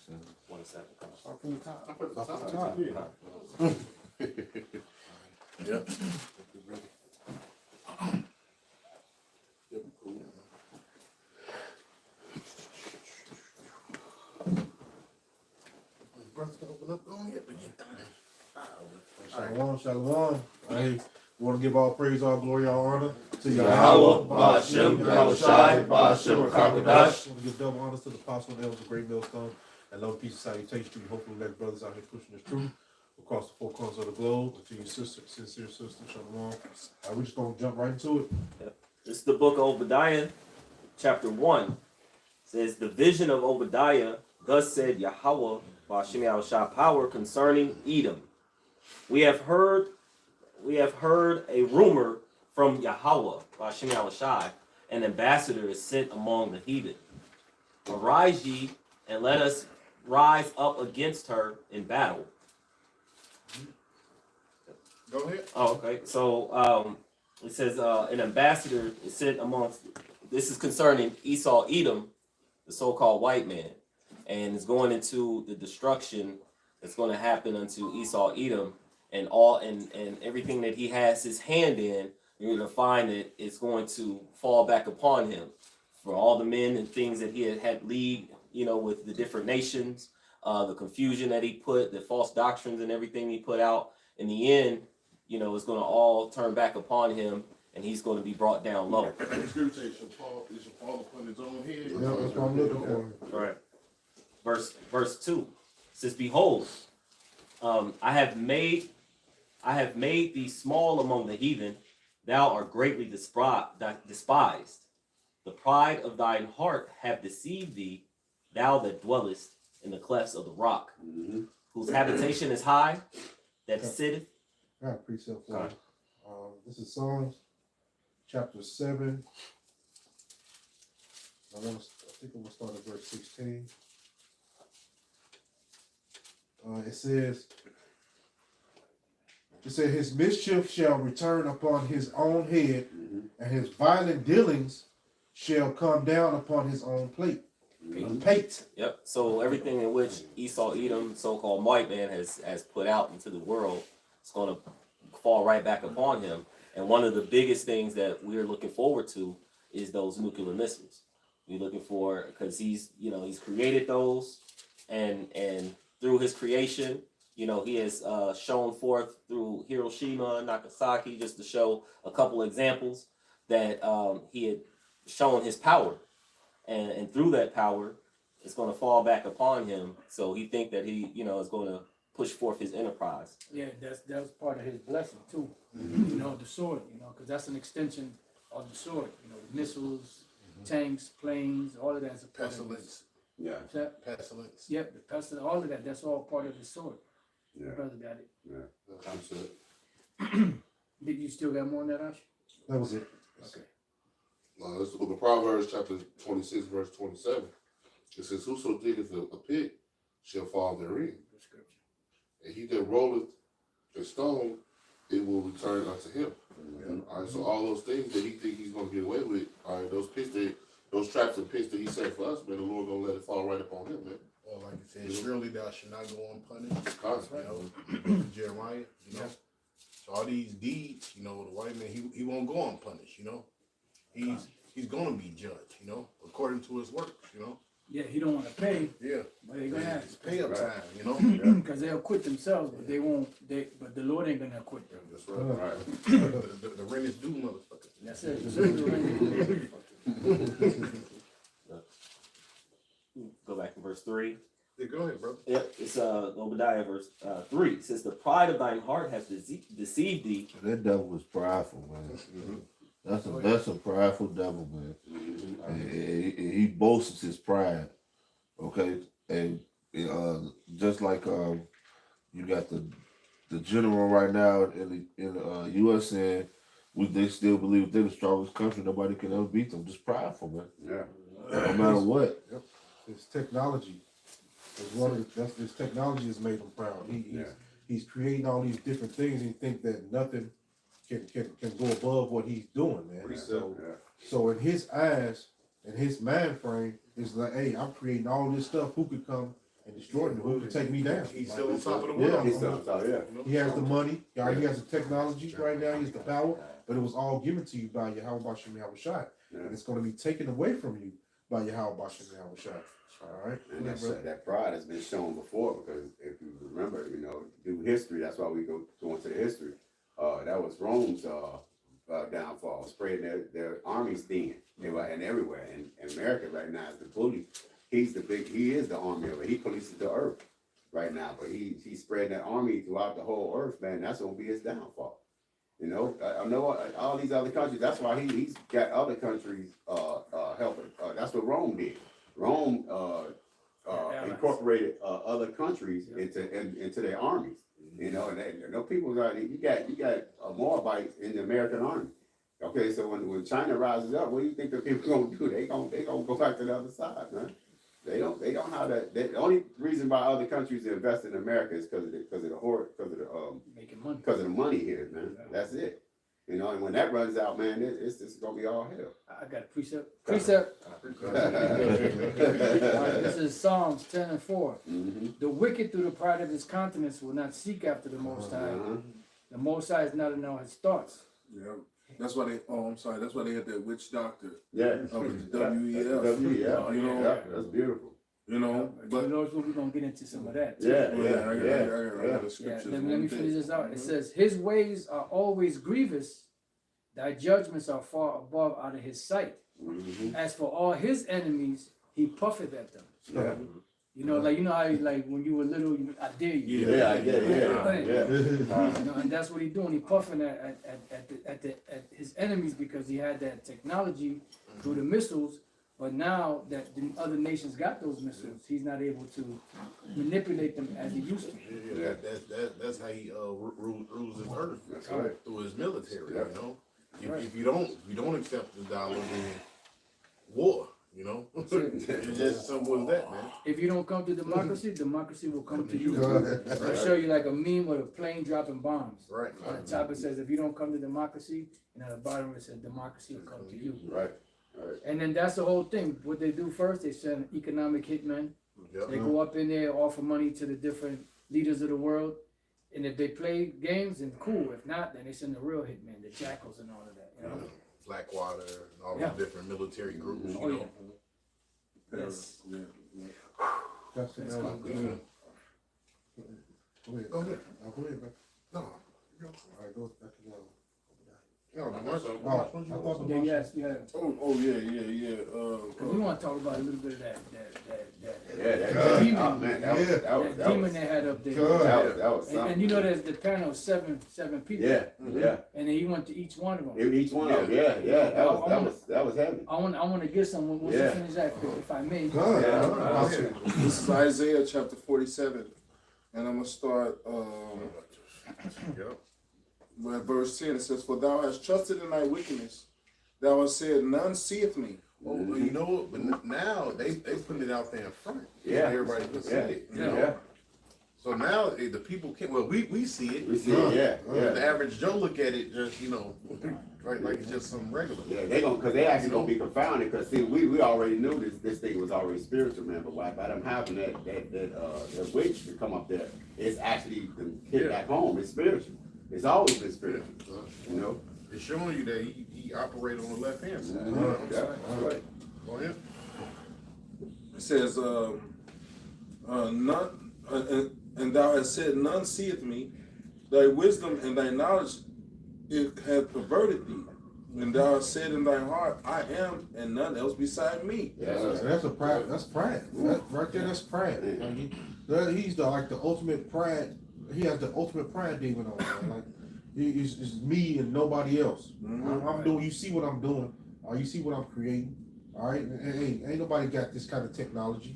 27. Start from the top. I put the top. Yep. Yep, cool. Brother's gonna open up. Go ahead, but get done. Shalom. Hey, we want to give all praise, all glory, all honor to Yahweh, Ba'ashem, Yahushai, Ba'ashem, Rakakadash. We want to give double honors to the apostle and elders of Great Millstone and love, peace, and salutation to you. Hopefully, let brothers out here pushing this truth across the four corners of the globe. And to your sister, sincere sister, Shalom. We just gonna jump right into it. Yep. This is the book of Obadiah, chapter 1. It says, the vision of Obadiah, thus said Yahweh, Ba'ashem Yahushai, power concerning Edom. We have heard a rumor from Yahweh, Ba'ashem Yahushai, an ambassador is sent among the heathen. Arise ye, and let us rise up against her in battle. Go ahead. Oh, okay. So it says an ambassador is sent amongst. This is concerning Esau, Edom, the so-called white man, and it's going into the destruction that's going to happen unto Esau, Edom, and all and everything that he has his hand in. You're going to find that it's going to fall back upon him for all the men and things that he had leagued, with the different nations, the confusion that he put, the false doctrines and everything he put out. In the end, it's going to all turn back upon him, and he's going to be brought down low. The scripture says, it shall fall upon his own head. Yeah, that's what I'm looking for. Right. Verse 2 says, behold, I have made thee small among the heathen. Thou art greatly despised. The pride of thine heart have deceived thee, thou that dwellest in the clefts of the rock, whose habitation is high, that sitteth. I got a precept for you. This is Psalms chapter 7. I think I'm going to start at verse 16. It says, his mischief shall return upon his own head, and his violent dealings shall come down upon his own plate. Pate. Yep. So everything in which Esau, Edom, so-called white man, has put out into the world, it's going to fall right back upon him. And one of the biggest things that we're looking forward to is those nuclear missiles. We're looking for, because he's created those, and through his creation, he has shown forth through Hiroshima and Nagasaki, just to show a couple examples that he had shown his power. And through that power, it's going to fall back upon him. So he think that he, is going to push forth his enterprise. Yeah, that's part of his blessing too. The sword, because that's an extension of the sword. Missiles, tanks, planes, all of that's a part of Pestilence. Yeah. Pestilence. Yep, the pestilence, all of that. That's all part of the sword. Yeah. Your brother got it. Yeah. Understood. Did you still got more on that, Ash? That was it. Okay. This is the book of Proverbs, chapter 26, verse 27. It says, whoso diggeth a pit shall fall therein. Good scripture. And he that rolleth a stone, it will return unto him. All right, so all those things that he think he's going to get away with, all right, those traps and pits that he set for us, man, the Lord going to let it fall right upon him, man. Or like you said, surely thou shalt not go unpunished. Constantly. Jeremiah, So all these deeds, the white man, he won't go unpunished, He's gonna be judged, according to his works, Yeah, he don't want to pay, Yeah. but they're gonna have It's to. pay up time, Because they'll quit themselves, but they won't. But the Lord ain't gonna quit them. That's right. the rent is due, motherfucker. That's it. Go back to verse 3. Yeah, go ahead, brother. Yep, it's Obadiah verse 3. It says, the pride of thine heart has deceived thee. That devil was prideful, man. That's a prideful devil, man. And he boasts his pride. Okay, and just like you got the general right now in the U.S. saying they still believe they're the strongest country. Nobody can ever beat them. Just prideful, man. Yeah. No matter what. Yep. It's technology. This technology has made him proud. He's creating all these different things, and he think that nothing can go above what he's doing, man. So in his eyes, in his mind frame, it's like, hey, I'm creating all this stuff. Who could come and destroy me? Who can take me down? He's still on top of the Yeah. world. He's still top, yeah. You know? He has the money, he has the technology right now, he has the power, but it was all given to you by Yahweh Bashem Yahweh Shai. Yeah. And it's gonna be taken away from you by Yahweh Bashem Yahweh Shai. Alright? And that pride has been shown before, because if you remember, through history, that's why we go into the history. That was Rome's downfall, spreading their armies thin. They were and everywhere. And America right now is the bully. He is the army of it. He polices the earth right now, but he's spreading that army throughout the whole earth, man. That's gonna be his downfall. I know all these other countries. That's why he's got other countries helping. That's what Rome did. Rome incorporated other countries into their armies. And people you got Moabites in the American army. Okay, so when China rises up, what do you think the people gonna do? They gonna go back to the other side, man. They don't have that. The only reason why other countries invest in America is because of the money here, man. Yeah. That's it. And when that runs out, man, it's gonna be all hell. I got a precept. All right, this is Psalms 10:4. Mm-hmm. The wicked through the pride of his countenance will not seek after the Most High. Uh-huh. The Most High is not in all his thoughts. Yeah, that's why that's why they had that witch doctor. Yeah. Of the WEF. WEF. You know, Yeah, that's beautiful. But you know, we're gonna get into some of that. Yeah, I got Yeah, the scriptures. let me finish this out. It says, his ways are always grievous, thy judgments are far above out of his sight. Mm-hmm. As for all his enemies, he puffeth at them. Yeah. How when you were little, I dare you. Yeah. And that's what he's doing. He's puffing at his enemies because he had that technology through the missiles. But now that the other nations got those missiles, he's not able to manipulate them as he used to. Yeah, that's how he rules his earth. That's right. Through his military. Yeah. If you don't accept the dollar, then war. It's just simple as that, man. If you don't come to democracy, democracy will come to you. God. I'll show you like a meme with a plane dropping bombs. Right. On the top it says, if you don't come to democracy, and at the bottom it says, democracy will come to you. Right. And then that's the whole thing. What they do first, they send economic hitmen. Yep. They go up in there, offer money to the different leaders of the world. And if they play games, then cool. If not, then they send the real hitmen, the jackals and all of that. Blackwater and all Yeah. the different military groups. Oh, yeah. Yes. That's the That's Go cool. ahead. Go ahead. Go ahead, man. No. Alright, go back to No, I thought the Yes. oh yeah. Cause we want to talk about a little bit of that Yeah, demon, man, that demon they had up there. that was And something. there's the panel of seven people. Yeah. And then he went to each one of them. Each one of them, yeah. That was heavy. I want to get some once you Yeah. finish that, if I may. God. Yeah. This is Isaiah chapter 47, and I'm gonna start Yep. at verse 10. It says, "For thou hast trusted in thy wickedness, thou hast said, none seeth me." Oh, well, you know what? But now they putting it out there in front. Yeah. Everybody can see it. Yeah. So now the people can't. Well, we see it. We see it, The average Joe look at it just like it's just some regular. Yeah, they actually gonna be confounded, because see, we already knew this thing was already spiritual, man. But by them having that witch to come up there, it's actually hit back home. It's spiritual. It's always been spiritual, It's showing you that he operated on the left hand side. Yeah, that's right. Go ahead. It says, "None, and thou hast said, none seeth me. Thy wisdom and thy knowledge it hath perverted thee. And thou hast said in thy heart, I am, and none else beside me." That's pride. That's pride. Right there, that's pride. He's the ultimate pride. He has the ultimate pride demon on him. Like it's me and nobody else. I'm doing. You see what I'm doing? You see what I'm creating? All right. Ain't nobody got this kind of technology.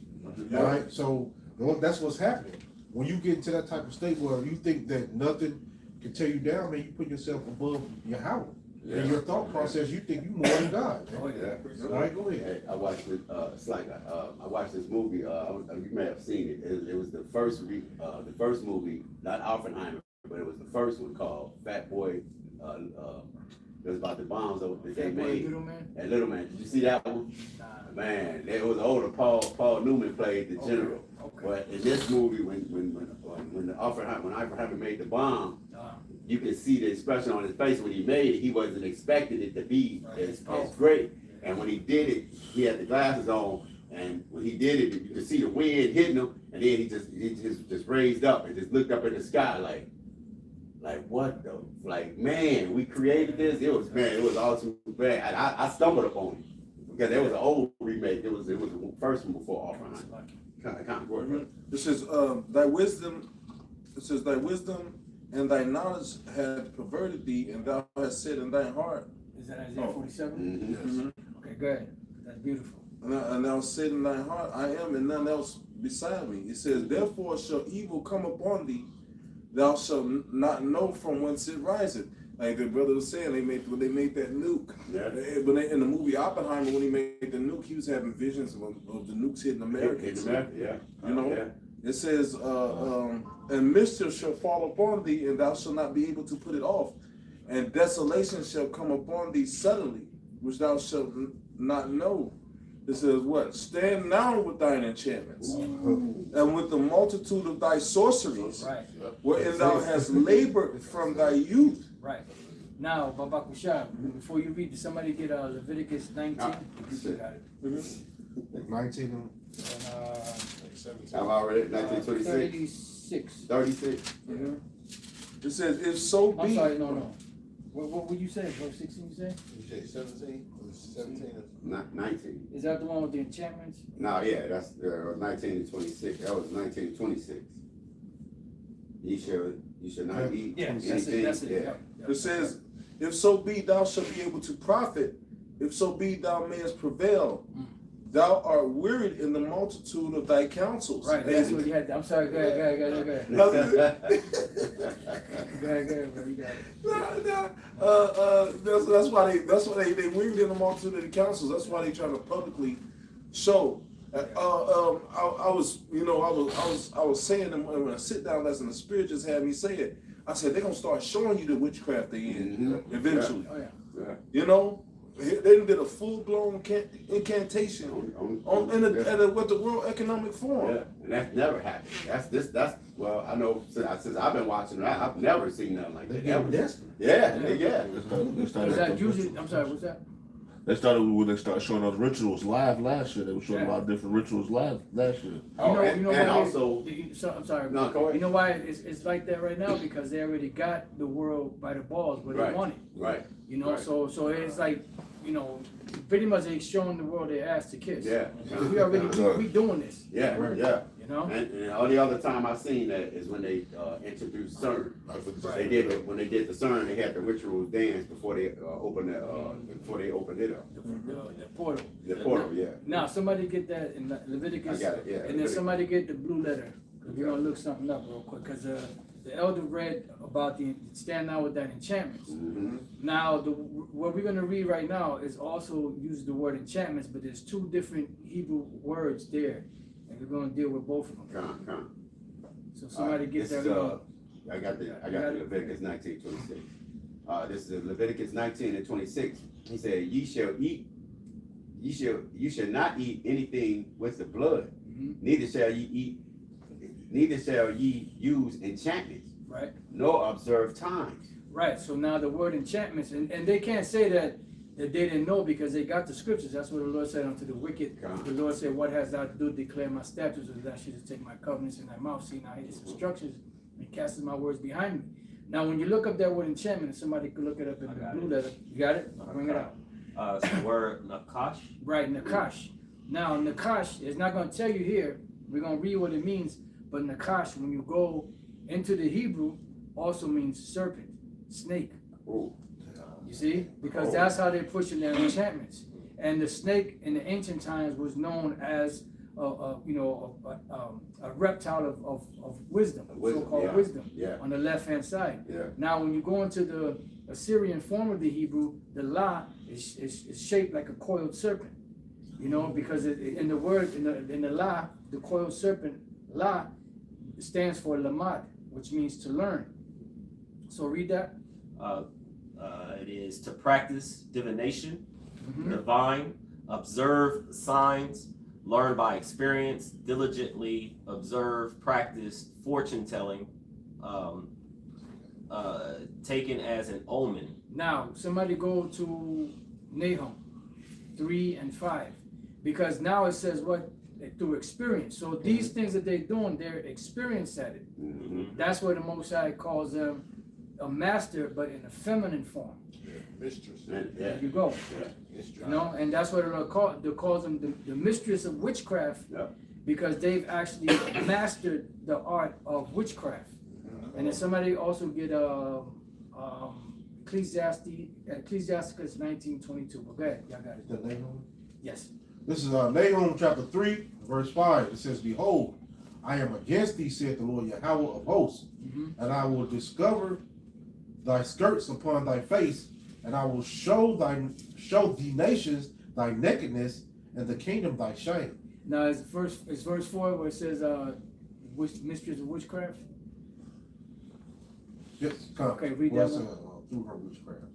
All right. So that's what's happening. When you get into that type of state where you think that nothing can tear you down, man, you put yourself above your house. In your thought process, you think you more than God. Oh, yeah. All right, go ahead. Hey, I watched it. It's like I watched this movie. You may have seen it. It was the first movie, not Oppenheimer, but it was the first one called Fat Boy. It was about the bombs that they made. Little Man? And Little Man. Did you see that one? Nah. Man, it was older. Paul Newman played the general. Okay. But in this movie, when Abraham made the bomb, you can see the expression on his face when he made it. He wasn't expecting it to be as great. And when he did it, he had the glasses on. And when he did it, you could see the wind hitting him. And then he just raised up and just looked up in the sky like what the, like, man, we created this. It was awesome. Man, I stumbled upon it because there was an old remake. It was the first one before Oppenheimer. Kind of work. It says, thy wisdom. It says, thy wisdom and thy knowledge have perverted thee, and thou hast said in thy heart. Is that Isaiah 47? Mm-hmm. Okay, go ahead. That's beautiful. And thou said in thy heart, I am, and none else beside me. It says, therefore shall evil come upon thee, thou shalt not know from whence it riseth. Like the brother was saying, when they made that nuke. Yeah. In the movie Oppenheimer, when he made the nuke, he was having visions of the nukes hitting Americans. Yeah. You know, Yeah. it says, and mischief shall fall upon thee, and thou shalt not be able to put it off. And desolation shall come upon thee suddenly, which thou shalt not know. It says what? Stand now with thine enchantments, and with the multitude of thy sorceries, Right. wherein thou hast labored from thy youth. Right. Now, Baba Kushab, before you read, did somebody get Leviticus 19? You got it. 19. And, I'm already 1926. 36. 36. Mhm. It says, if so I'm be. sorry, no. What would you say? Verse 16 you say? You say 17? 17? 19. Is that the one with the enchantments? No, yeah, that's 19 to 26. That was 19 to 26. You shall not eat Yeah, anything. that's it. Yeah. Yeah. It says, if so be thou shalt be able to profit, if so be thou mayest prevail. Thou art wearied in the multitude of thy counsels. Right, that's what you had. I'm sorry, go ahead. Go ahead, bro. You got it. That's why they wearied in the multitude of the councils. That's why they try to publicly show. I was saying when I sit down lesson, the Spirit just had me say it. I said they're gonna start showing you the witchcraft they in eventually. Oh, yeah. You know, they did a full blown incantation at the World Economic Forum. Yeah, and that's never happened. Well, I know since I've been watching it, I've never seen nothing like that. Yeah. They started, Is that usually, I'm sorry, what's that? they started when they started showing those rituals live last year. They were showing a lot of different rituals live last year. And why also, I'm sorry. No, go ahead. You know why it's like that right now? Because they already got the world by the balls where they want it. Right. You know, Right. so it's like, pretty much they showing the world their ass to kiss. Yeah. We already we doing this. Yeah. You know. And the only other time I've seen that is when they introduced CERN. They did it when they did the CERN. They had the ritual dance before they opened it up. The portal. The portal, yeah. Now somebody get that in Leviticus. I got it, yeah. And then Leviticus. somebody get the blue letter. We're gonna look something up real quick because the elder read about the stand out with that enchantments. Mm-hmm. Now what we're gonna read right now is also use the word enchantments, but there's two different Hebrew words there, and we're gonna deal with both of them. Come. So somebody get This that. is, I got the Leviticus 19:26. This is Leviticus 19 and 26. He said, you shall not eat anything with the blood, neither shall ye use enchantments, Right. nor observe times. Right. So now the word enchantments, and they can't say that they didn't know because they got the scriptures. That's what the Lord said unto the wicked. The Lord said, what hast thou to do? Declare my statutes, and thou shouldst take my covenants in thy mouth. See now his instructions and casteth my words behind me. Now when you look up that word enchantment, somebody could look it up in the blue letter. You got it? I'll bring it out. It's the word nakash. Right, nakash. Now nakash is not going to tell you here. We're going to read what it means. But nakash, when you go into the Hebrew, also means serpent, snake. Ooh. You see? Because that's how they're pushing their enchantments. And the snake in the ancient times was known as a reptile of wisdom, so-called wisdom, on the left-hand side. Yeah. Now, when you go into the Assyrian form of the Hebrew, the la is shaped like a coiled serpent. Because in the word, in the la, the coiled serpent, la, stands for lamad, which means to learn. So read that. It is to practice divination, divine, observe signs, learn by experience, diligently observe, practice, fortune telling, taken as an omen. Now, somebody go to Nahum 3 and 5, because now it says what? Through experience. So these things that they're doing, they're experienced at it. That's what the Most High calls them a master, but in a feminine form. Mistress. There you go. You know, and that's what they call them the mistress of witchcraft, because they've actually mastered the art of witchcraft. And then somebody also get Ecclesiasticus 19:22. But go ahead, y'all got it. The Nahum? Yes. This is Nahum chapter 3, verse 5. It says, Behold, I am against thee, saith the Lord Yahweh of hosts, and I will discover thy skirts upon thy face, and I will show the nations thy nakedness, and the kingdom thy shame. Now it's verse 4 where it says mistress of witchcraft. Yes, come. Okay, read that one. Through her witchcraft.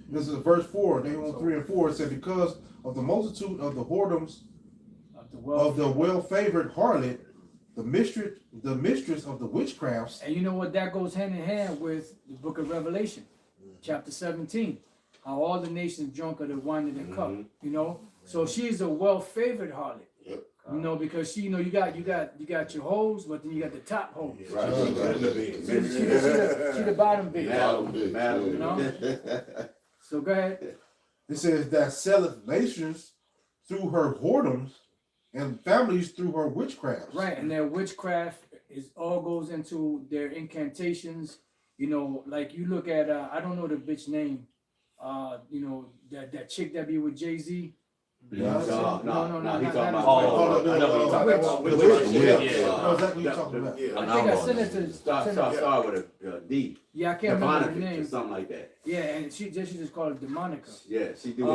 This is verse 4, Nahum 3 and 4. It said, Because of the multitude of the whoredoms of the well-favored harlot, the mistress of the witchcrafts. And you know what? That goes hand in hand with the book of Revelation, chapter 17. How all the nations drunk of the wine of their cup. You know? So she's a well-favored harlot. Yep. You know, because she, you know, you got your hoes, but then you got the top hoes. Right. She the bottom bitch. Madam. You know? So go ahead. It says that selleth nations through her whoredoms and families through her witchcraft. Right, and their witchcraft is all goes into their incantations. You know, like you look at I don't know the bitch name. You know, that chick that be with Jay-Z. No, he's talking about. Oh, I know what you're talking about. Oh, is that what you're talking about? I think I sent it to Start with a D. Yeah, I can't remember her Demonica or name. something like that. Yeah, and she just called it Demonica. Yeah, she do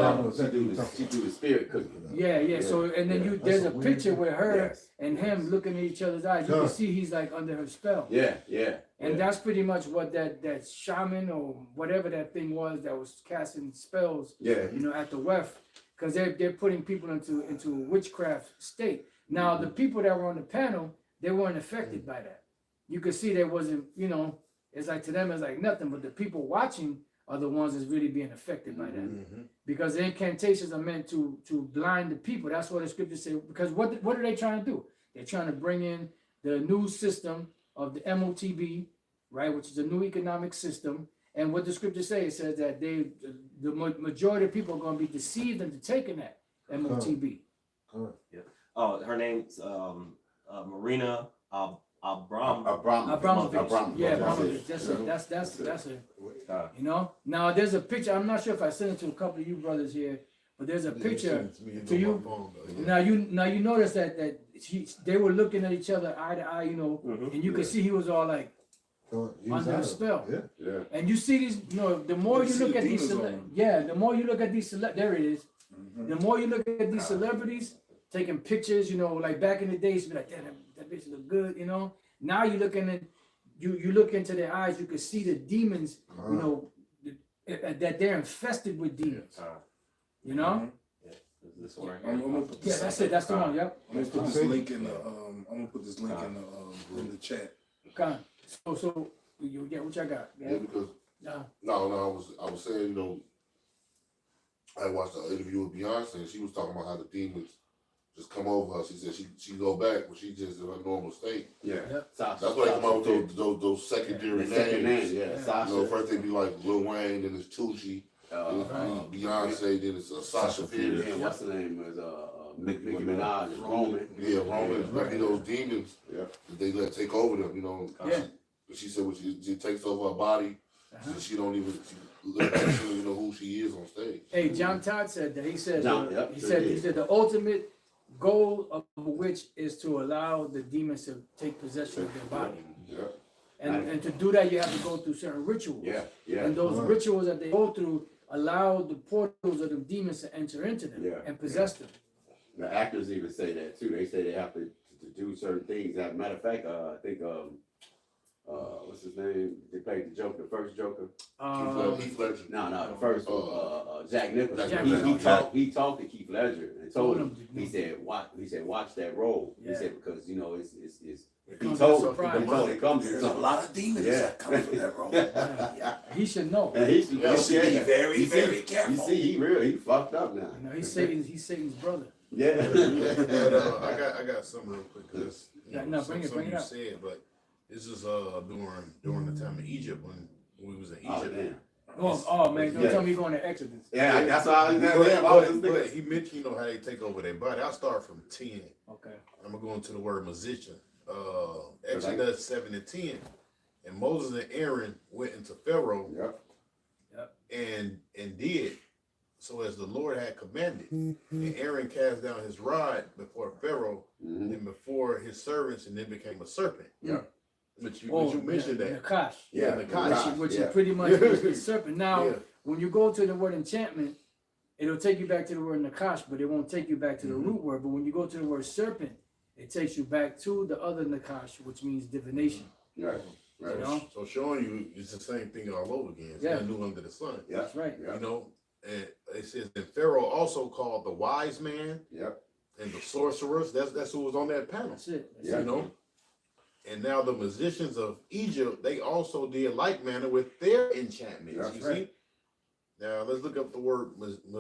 the spirit cooking. Yeah. So and then there's a picture with her Yes. and him looking at each other's eyes. You can see he's like under her spell. Yeah. And that's pretty much what that shaman or whatever that thing was that was casting spells. Yeah. You know, at the West, because they're putting people into a witchcraft state. Now the people that were on the panel, they weren't affected by that. You could see there wasn't, you know, it's like to them it's like nothing, but the people watching are the ones that's really being affected by that. Because the incantations are meant to blind the people. That's what the scriptures say. Because what are they trying to do? They're trying to bring in the new system of the MOTB, right, which is a new economic system. And what the scriptures say, it says that the majority of people are going to be deceived into taking that MOTB. Oh, her name's Marina Abramovich. Yeah, Abramovich. That's it. You know. Now there's a picture. I'm not sure if I sent it to a couple of you brothers here, but there's a picture to you. Now you notice that they were looking at each other eye to eye, you know, and you could see he was all like under a spell. Yeah. And you see these, you know, the more you look at these, the more you look at these, there it is. The more you look at these celebrities taking pictures, you know, like back in the days, you be like, damn, that bitch look good, you know. Now you're looking at, you look into their eyes, you can see the demons, you know, that they're infested with demons. You know? This one right I'm here. gonna put Yeah, this, that's it. That's the one. Yep. I'm gonna put this link in the in the chat. Okay. So you get what I got. Yeah, because I was saying, you know, I watched an interview with Beyonce and she was talking about how the demons just come over her. She said she go back, but she just in her normal state. Yeah. That's why they come up with those secondary names. Yeah. You Sasha. know, first they be like Lil Wayne, then it's Tucci, Beyonce, then it's Sasha Fierce. And what's the name? Is Nicki Minaj, Roman. Yeah, Roman. Might be those demons that they let take over them. You know. Yeah. She said when she takes over her body, she don't even know who she is on stage. Hey, John Todd said that. He said he did. said the ultimate goal of a witch is to allow the demons to take possession of their body. Yeah. And to do that, you have to go through certain rituals. Yeah. And those rituals that they go through allow the portals of the demons to enter into them and possess them. The actors even say that too. They say they have to do certain things. As a matter of fact, I think what's his name? They played the Joker, the first Joker. Heath Ledger. No, the first one, Jack Nicholson. Jack He Nicholson. he talked to Keith Ledger and told him. He said, watch that role. He Yeah. said because you know it's. It He comes told as a him. surprise. He told it comes. There's a lot of demons that come from that role. Yeah. He should know. And he should, You should be very, You see- very careful. You see, he fucked up now. You know, he's Satan's brother. Yeah. But I got something real quick because Yeah, no, bring it you out. said, but this is during the time of Egypt when we was in Oh Egypt. damn. Oh man, don't Yeah. tell me you're going to Exodus. Yeah, that's why I was there. But he mentioned, how they take over their body. I'll start from 10. Okay. I'm gonna go into the word musician. Exodus 7 and 10. And Moses and Aaron went into Pharaoh Yep. and did so as the Lord had commanded. And Aaron cast down his rod before Pharaoh Mm-hmm. and before his servants, and then became a serpent. Yeah. But you mentioned that. Nakash. Yeah. Nakash. Which yeah. is pretty much is serpent. Now, Yeah. when you go to the word enchantment, it'll take you back to the word Nakash, but it won't take you back to the root word. But when you go to the word serpent, it takes you back to the other Nakash, which means divination. Right. Right. You know? So showing you it's the same thing all over again. It's Yeah. nothing new under the sun. Yeah. That's right. Yeah. And it says, and Pharaoh also called the wise man Yep. and the sorcerers. That's who was on that panel. That's it. That's Yeah. it. And now the musicians of Egypt, they also did like manner with their enchantments. That's you right. see? Now let's look up the word.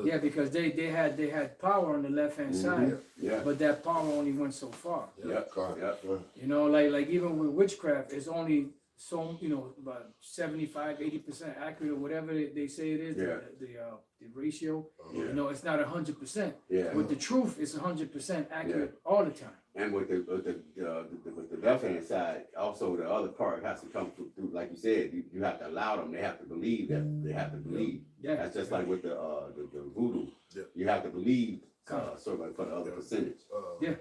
Yeah, because they had power on the left hand side, Yeah. but that power only went so far. Yep. Yep. You know, like even with witchcraft, it's only so about 75-80% accurate or whatever they say it is. Yeah. The ratio. Yeah. You know, it's not 100%. Yeah. With the truth, it's 100% accurate all the time. And with the left hand side, also the other part has to come through like you said, you have to allow them. They have to believe that they have to believe. Yeah. That's just like with the voodoo. Yeah. You have to believe sort of for the other percentage. Yeah.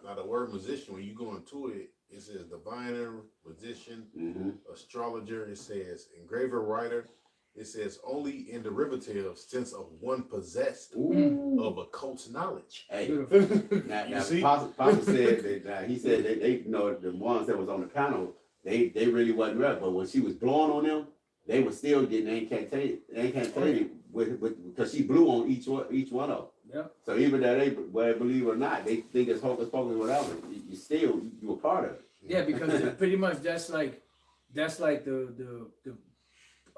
Now the word musician, when you go into it, it says diviner, magician, Mm-hmm. astrologer. It says engraver, writer. It says only in derivative sense of one possessed of occult knowledge. Hey, Beautiful. now see? Papa said that he said they the ones that was on the panel, they really wasn't right, but when she was blowing on them, they were still getting incantated with because she blew on each one of them. Yeah. So even that whether they believe it or not, they think it's hocus pocus, whatever. You were part of it. Yeah, because pretty much that's like the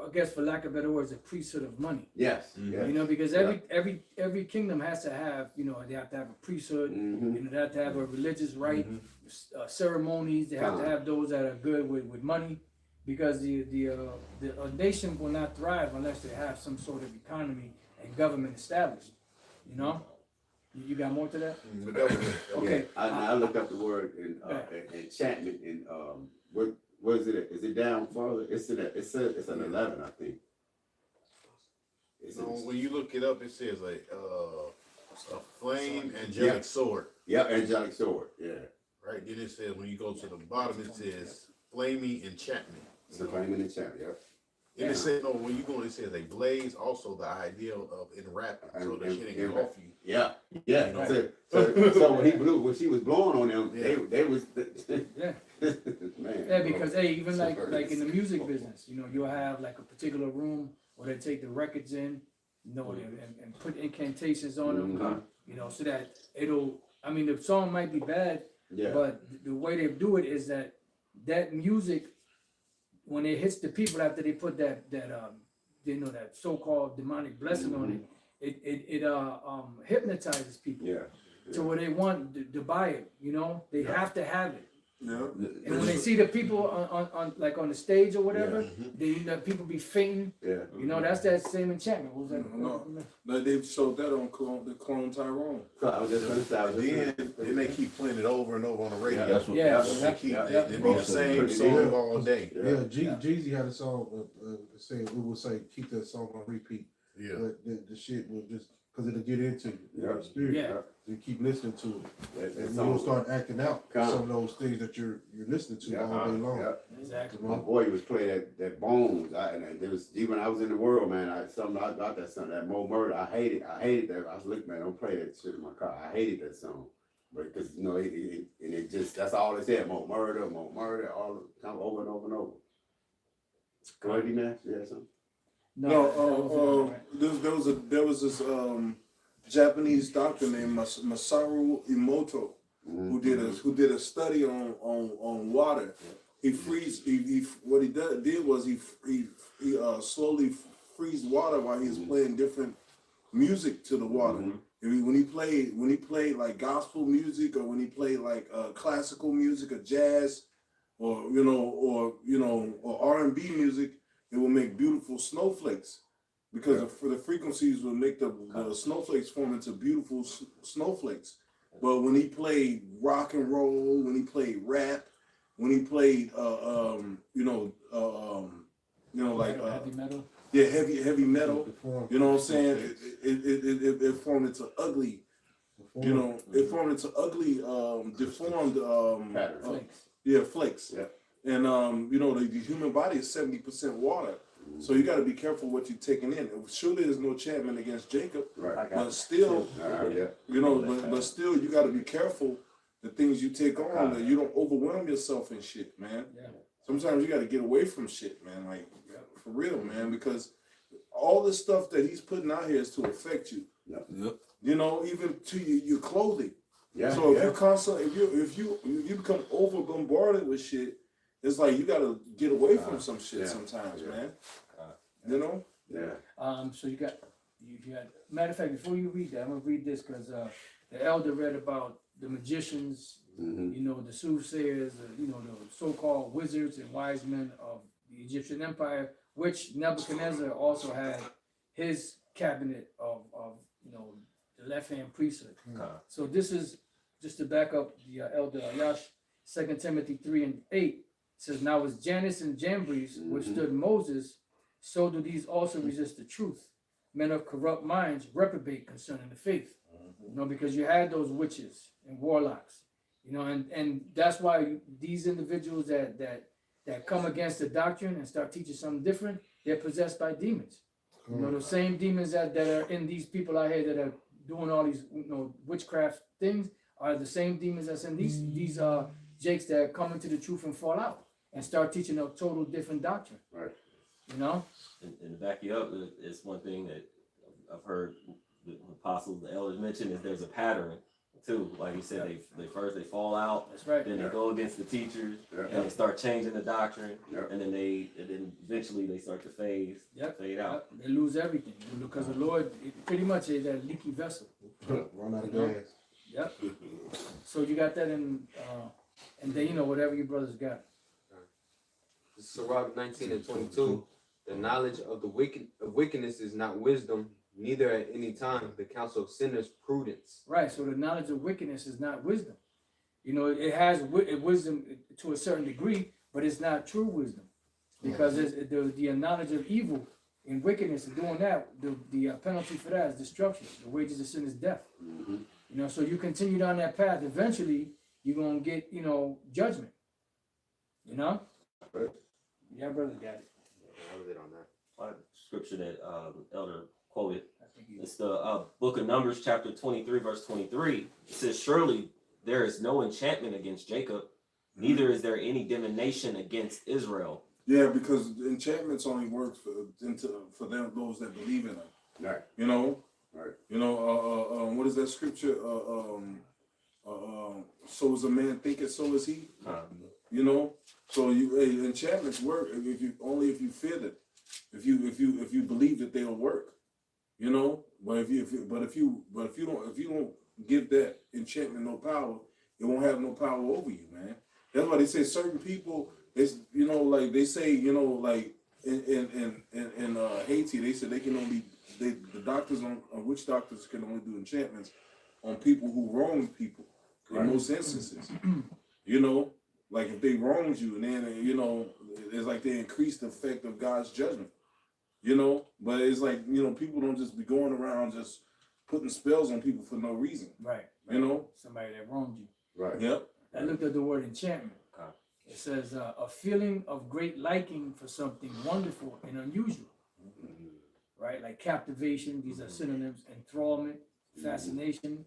I guess for lack of better words, the priesthood of money. Yes. Mhm. You know, because every kingdom has to have, they have to have a priesthood, Mm-hmm. they have to have a religious rite, ceremonies. They have to have those that are good with money, because a nation will not thrive unless they have some sort of economy and government established. You know, you got more to that? But that was it. Okay. I looked up the word in enchantment and where is it at? Is it down further? It's an 11, I think. So when you look it up, it says a flame angelic sword. Yeah, angelic sword. Yeah. Right. Then it says when you go to the bottom, it says flaming enchantment. It's a flame in the champ, yeah. And it says when you go, it says a blaze. Also the idea of enwrapping, so that shit ain't get off you. Yeah. You know? So when she was blowing on them, they was Yeah. man. Yeah, because even like in the music business, you'll have like a particular room where they take the records in, and put incantations on them, so that the song might be bad, Yeah. but the way they do it is that music, when it hits the people after they put that so-called demonic blessing on it hypnotizes people. Yeah. To where they want to buy it, they have to have it. Yeah. And when they see the people on the stage or whatever, people be fainting. Yeah. That's that same enchantment. What was that? No. Like they showed that on the Clone Tyrone. I was just gonna say. Then they keep playing it over and over on the radio. That's what. Yeah. They keep Yeah. it be the same song all day. Yeah, Jeezy had a song saying we would say keep that song on repeat. Yeah. But the shit will just because it'll get into you, Yeah. spirit. Yeah. You keep listening to it, That and song. you'll start acting out Come. some of those things that you're listening to all day long. Yeah. Exactly. My boy was playing that Bones. And there was even when I was in the world, man. Something I got that Mo Murder. I hated that. I was like, man, don't play that shit in my car. I hated that song, but because it And it just, that's all they said, more murder, all the time, over and over and over. Go ahead, D-Man, you had something? No, there was this Japanese doctor named Masaru Emoto who did a study on water. He what he did was he slowly freeze water while he was playing different music to the water. When he played like gospel music, or when he played like classical music or jazz, or R&B music, it will make beautiful snowflakes, because the frequencies will make the snowflakes form into beautiful snowflakes. But when he played rock and roll, when he played rap, when he played heavy metal. Yeah, heavy metal. You know what I'm saying? It formed into ugly. It formed into ugly, deformed Flakes. flakes. Yeah. And the human body is 70% water, so you got to be careful what you're taking in. Surely there's no enchantment against Jacob, Right. but still, Yeah. but still, you got to be careful the things you take on, that you don't overwhelm yourself and shit, man. Yeah. Sometimes you got to get away from shit, man. Like, for real, man, because all this stuff that he's putting out here is to affect you. Yep. Even to your clothing. Yeah. So if you constantly, if you become over bombarded with shit, it's like you got to get away from some shit sometimes, man. Yeah. So you got matter of fact, before you read that, I'm gonna read this because the elder read about the magicians, the soothsayers, the so-called wizards and wise men of the Egyptian Empire, which Nebuchadnezzar also had his cabinet of the left-hand priesthood. So this is just to back up the elder Ayash, 2 Timothy 3:8 says, now as Jannes and Jambres withstood Moses, so do these also resist the truth. Men of corrupt minds reprobate concerning the faith. Because you had those witches and warlocks, and that's why these individuals that come against the doctrine and start teaching something different, they're possessed by demons. The same demons that are in these people out here that are doing all these witchcraft things are the same demons that's in these jakes that come into the truth and fall out and start teaching a total different doctrine. Right. And to back you up, it's one thing that I've heard the apostles, the elders mention, is there's a pattern too. Like you said, they first fall out. That's right. Then they go against the teachers, Yeah. and they start changing the doctrine, Yeah. and then eventually they start to fade out. They lose everything because the Lord pretty much is that leaky vessel. Run out of gas. Yep. So you got that and then whatever your brothers got. Sirach 19:22. The knowledge of the wickedness is not wisdom, neither at any time the counsel of sinners prudence. Right. So the knowledge of wickedness is not wisdom. It has wisdom to a certain degree, but it's not true wisdom, because the knowledge of evil and wickedness and doing that, the penalty for that is destruction. The wages of sin is death. So you continue down that path, eventually you're gonna get judgment. Right. Yeah, brother got it. That was it on that. Scripture that Elder quoted. I think It's the book of Numbers, chapter 23, verse 23. It says, surely there is no enchantment against Jacob, neither is there any divination against Israel. Yeah, because enchantments only work for them, those that believe in them. Right. Right. What is that scripture? So is a man thinketh, so is he. So enchantments work if you fear them, if you believe that they'll work. But if you don't give that enchantment no power, it won't have no power over you, man. That's why they say certain people, it's like they say, like in Haiti, they said they can only the doctors on witch doctors can only do enchantments on people who wrong people in most instances. Like if they wronged you, and then it's like they increase the effect of God's judgment. But it's like people don't just be going around just putting spells on people for no reason. Right. Somebody that wronged you. Right. Yep. I looked at the word enchantment. It says a feeling of great liking for something wonderful and unusual. Right? Like captivation, these are synonyms, enthrallment, fascination.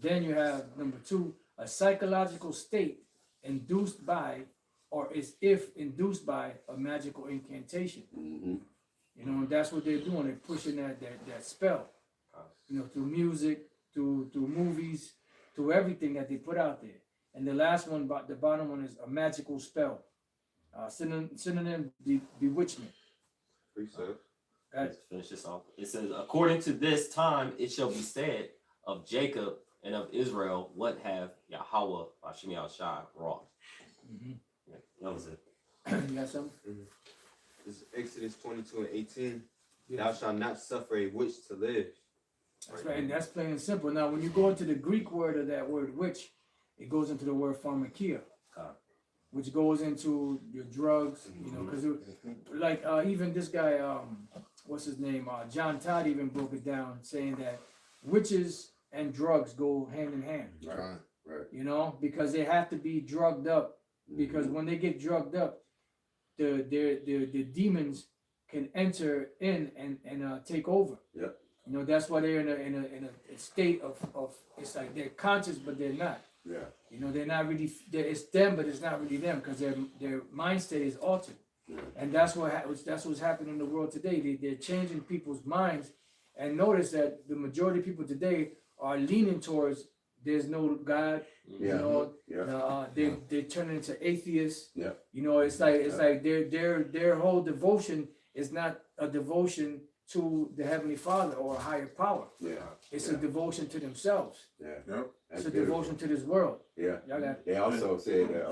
Then you have number 2, a psychological state induced by, or is if induced by a magical incantation. Mm-hmm. You know, and that's what they're doing. They're pushing that spell. You know, through music, through movies, through everything that they put out there. And the last one, the bottom one, is a magical spell. Synonym bewitchment. Let's finish this off. It says, according to this time, it shall be said of Jacob and of Israel, what have Yahweh, Hashem Yahushua, wrought. Mhm. Yeah, that was it. You got something? This is Exodus 22:18. Thou shalt not suffer a witch to live. That's right, and that's plain and simple. Now, when you go into the Greek word of that word witch, it goes into the word pharmakia, which goes into your drugs, you know, because like even this guy, what's his name? John Todd even broke it down, saying that witches and drugs go hand in hand. Right. Right. You know, because they have to be drugged up. Because when they get drugged up, the demons can enter in and take over. Yep. You know, that's why they're in a state of it's like they're conscious but they're not. Yeah. You know, they're not really. It's them, but it's not really them because their mind state is altered. Yeah. And that's what's happening in the world today. They're changing people's minds, and notice that the majority of people today are leaning towards there's no God. Yeah. You know, Yeah. they turn into atheists. Yeah. You know, it's like their whole devotion is not a devotion to the Heavenly Father or a higher power. Yeah. It's a devotion to themselves. Yeah. Yep. It's That's a beautiful. devotion to this world. Yeah. Y'all got They also said that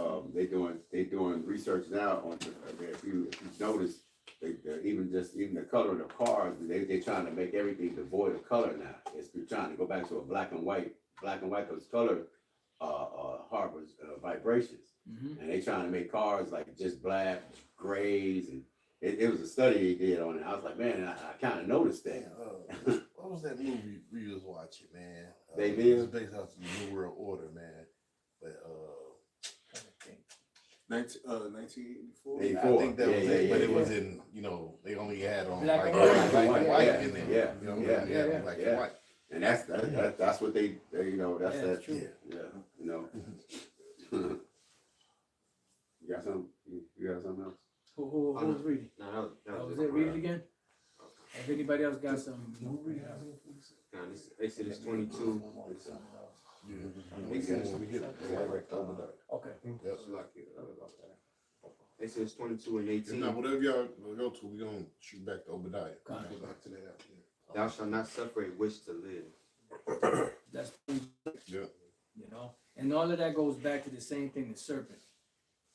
they doing research now on if you notice even the color of the cars they're trying to make everything devoid of color now. It's trying to go back to a black and white because color harbors vibrations, and they trying to make cars like just black, grays, and it was a study they did on it. I was like, man, I kind of noticed that. What was that movie we was watching, man? They It did? was based off the New World Order, man. But 1984. 84. I think that was Yeah, it. yeah, But it yeah. was in, they only had on Black like and black and white Yeah, in there. yeah, You know, yeah, yeah, yeah, black yeah. and white. And that's what they that's Yeah, that. it's true. Yeah, you know. You got something? You got something else? Who was reading? No, That was it. Read it again. If anybody else got some, This is Exodus 22. okay. Exodus 22 and If 18. not, whatever y'all go to, we're gonna shoot back to Obadiah. Go back to that. Thou shalt not suffer a witch to live. That's Yeah. you know, and all of that goes back to the same thing. The serpent,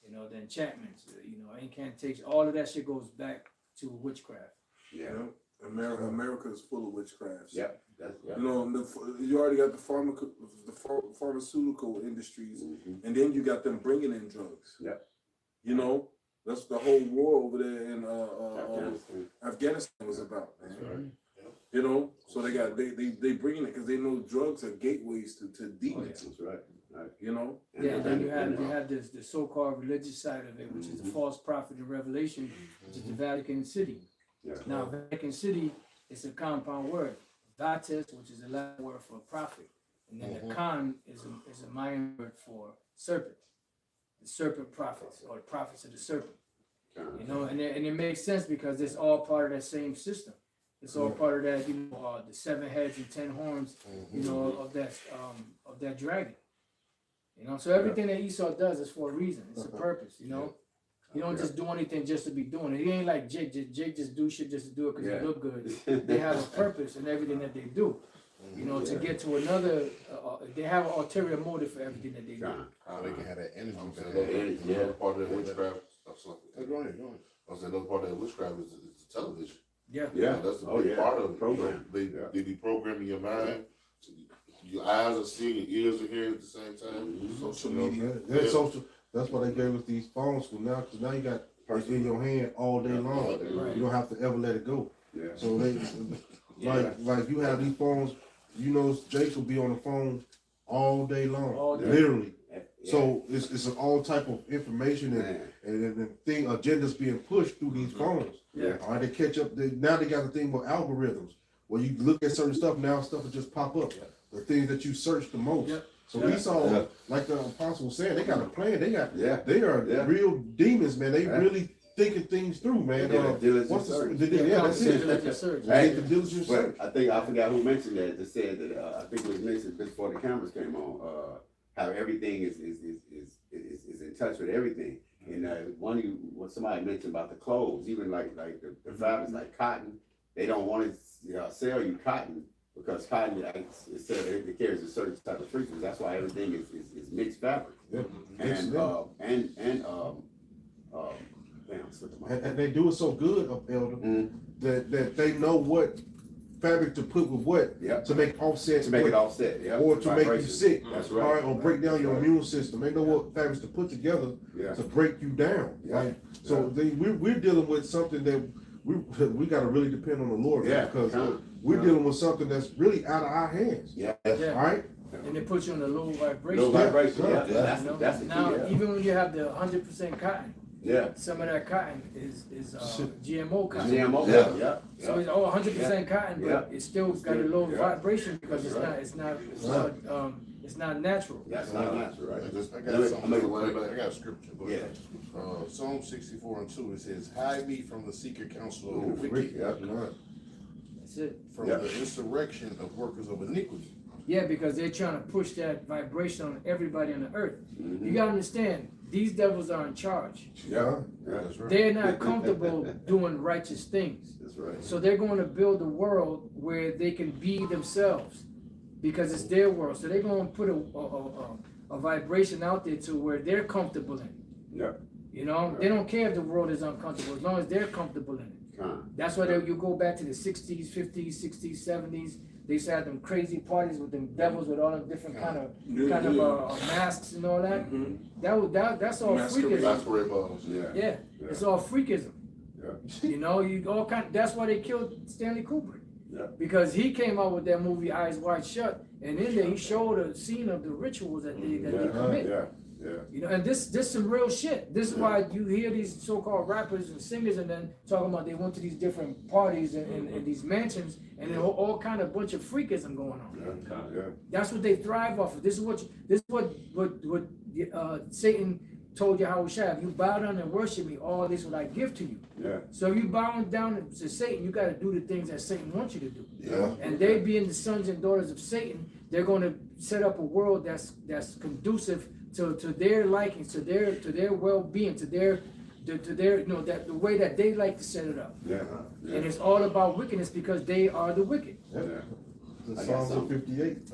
you know, the enchantments, you know, incantation. All of that shit goes back to witchcraft. Yeah. America is full of witchcrafts. Yep. That's You know, you already got the pharmaceutical industries, and then you got them bringing in drugs. Yep. You know, that's the whole war over there in Afghanistan. Afghanistan was about, man. That's right. You know, so they bringing it because they know drugs are gateways to demons. That's right. Right. You know. Yeah, then you have this the so-called religious side of it, which is the false prophet of Revelation, which is the Vatican City. Yeah. Now, Vatican City is a compound word. Vatis, which is a Latin word for prophet, and then the Khan is a Mayan word for serpent. The serpent prophets, or the prophets of the serpent. You know, and it makes sense because it's all part of that same system. It's all part of that, the 7 heads and 10 horns, of that dragon. You know, so everything that Esau does is for a reason. It's a purpose. You know, you don't just do anything just to be doing it. It ain't like Jake. Jake just do shit just to do it because they look good. They have a purpose in everything that they do. You know, to get to another. They have an ulterior motive for everything that they do. So they can have that energy. Another part of that witchcraft. Go ahead. I was saying another part of that witchcraft is the television. Yeah. Yeah. That's a Oh, big yeah. part of it. Program. They be programming your mind. Your eyes are seeing, your ears are hearing at the same time. Social You know, media. That's social. That's why they gave us these phones for now, because now you got it in your hand all day long. Right. You don't have to ever let it go. Yeah. So they like you have these phones. You know, Jake will be on the phone all day long, All day. literally. Yeah. So it's all type of information Man. and thing agendas being pushed through these phones. Yeah. All right, they catch up. Now they got the thing with algorithms where you look at certain stuff. Now stuff will just pop up. The things that you search the most. Yep. So Esau, like the apostle was saying, they got a plan. They got, Yeah. they are Yeah. real demons, man. They Yeah. really thinking things through, man. They did a diligent What's search. yeah, that's Diligent it. search. They did the diligent But search. I think, I forgot who mentioned that, that said that, I think it was mentioned before the cameras came on, how everything is in touch with everything. And, what somebody mentioned about the clothes, even like the fabrics, like cotton, they don't want to sell you cotton because cotton, it said it carries a certain type of frequency. That's why everything is mixed fabric. Yep. And they do it so good, Elder, that they know what fabric to put with what to make offset, To make it offset, yeah. or to make you Vibration. sick, That's all right. right, or break down your immune system. They know what fabrics to put together to break you down. Yeah. Like, so we're dealing with something that we got to really depend on the Lord, Yeah. because we're dealing with something that's really out of our hands. Yeah. All right. And it puts you on a low vibration. Low vibration, Yeah. yeah. You know? That's the key, Now, yeah. even when you have the 100% cotton, Yeah. some of that cotton is GMO cotton. GMO, Yeah. yeah. So it's all 100% cotton, but Yeah. it's still got a low Yeah. vibration because That's it's not natural. That's not natural, right? I got I'll make it quick. I got a scripture, but Yeah. Psalm 64:2, it says, "Hide me from the secret counsel of the Ooh, wicked, yeah. That's it. from Yeah. the insurrection of workers of iniquity." Yeah, because they're trying to push that vibration on everybody on the earth. Mhm. You gotta understand, these devils are in charge. Yeah. That's right. They're not comfortable doing righteous things. That's right. So they're going to build a world where they can be themselves because it's their world. So they're going to put a vibration out there to where they're comfortable in. Yeah. You know, they don't care if the world is uncomfortable as long as they're comfortable in it. That's why you go back to the 60s, 50s, 60s, 70s. They used to have them crazy parties with them devils with all them different kind of masks and all that. That's all freakism. Masquerade balls. Yeah, it's all freakism. Yeah. You know, that's why they killed Stanley Kubrick. Yeah. Because he came out with that movie Eyes Wide Shut, and in there he showed a scene of the rituals that they commit. Yeah. You know, and this some real shit. This is why you hear these so-called rappers and singers and then talking about they went to these different parties and these mansions and then all kind of bunch of freakism going on. Yeah. That's what they thrive off of. This is what Satan told you how we should have. You bow down and worship me, all this what I give to you. Yeah. So if you bow down to Satan, you got to do the things that Satan wants you to do. Yeah. And they being the sons and daughters of Satan, they're going to set up a world that's conducive to their likings, to their well-being, to their that the way that they like to set it up. Yeah. And it's all about wickedness because they are the wicked. Yeah. The I got Psalms of something. 58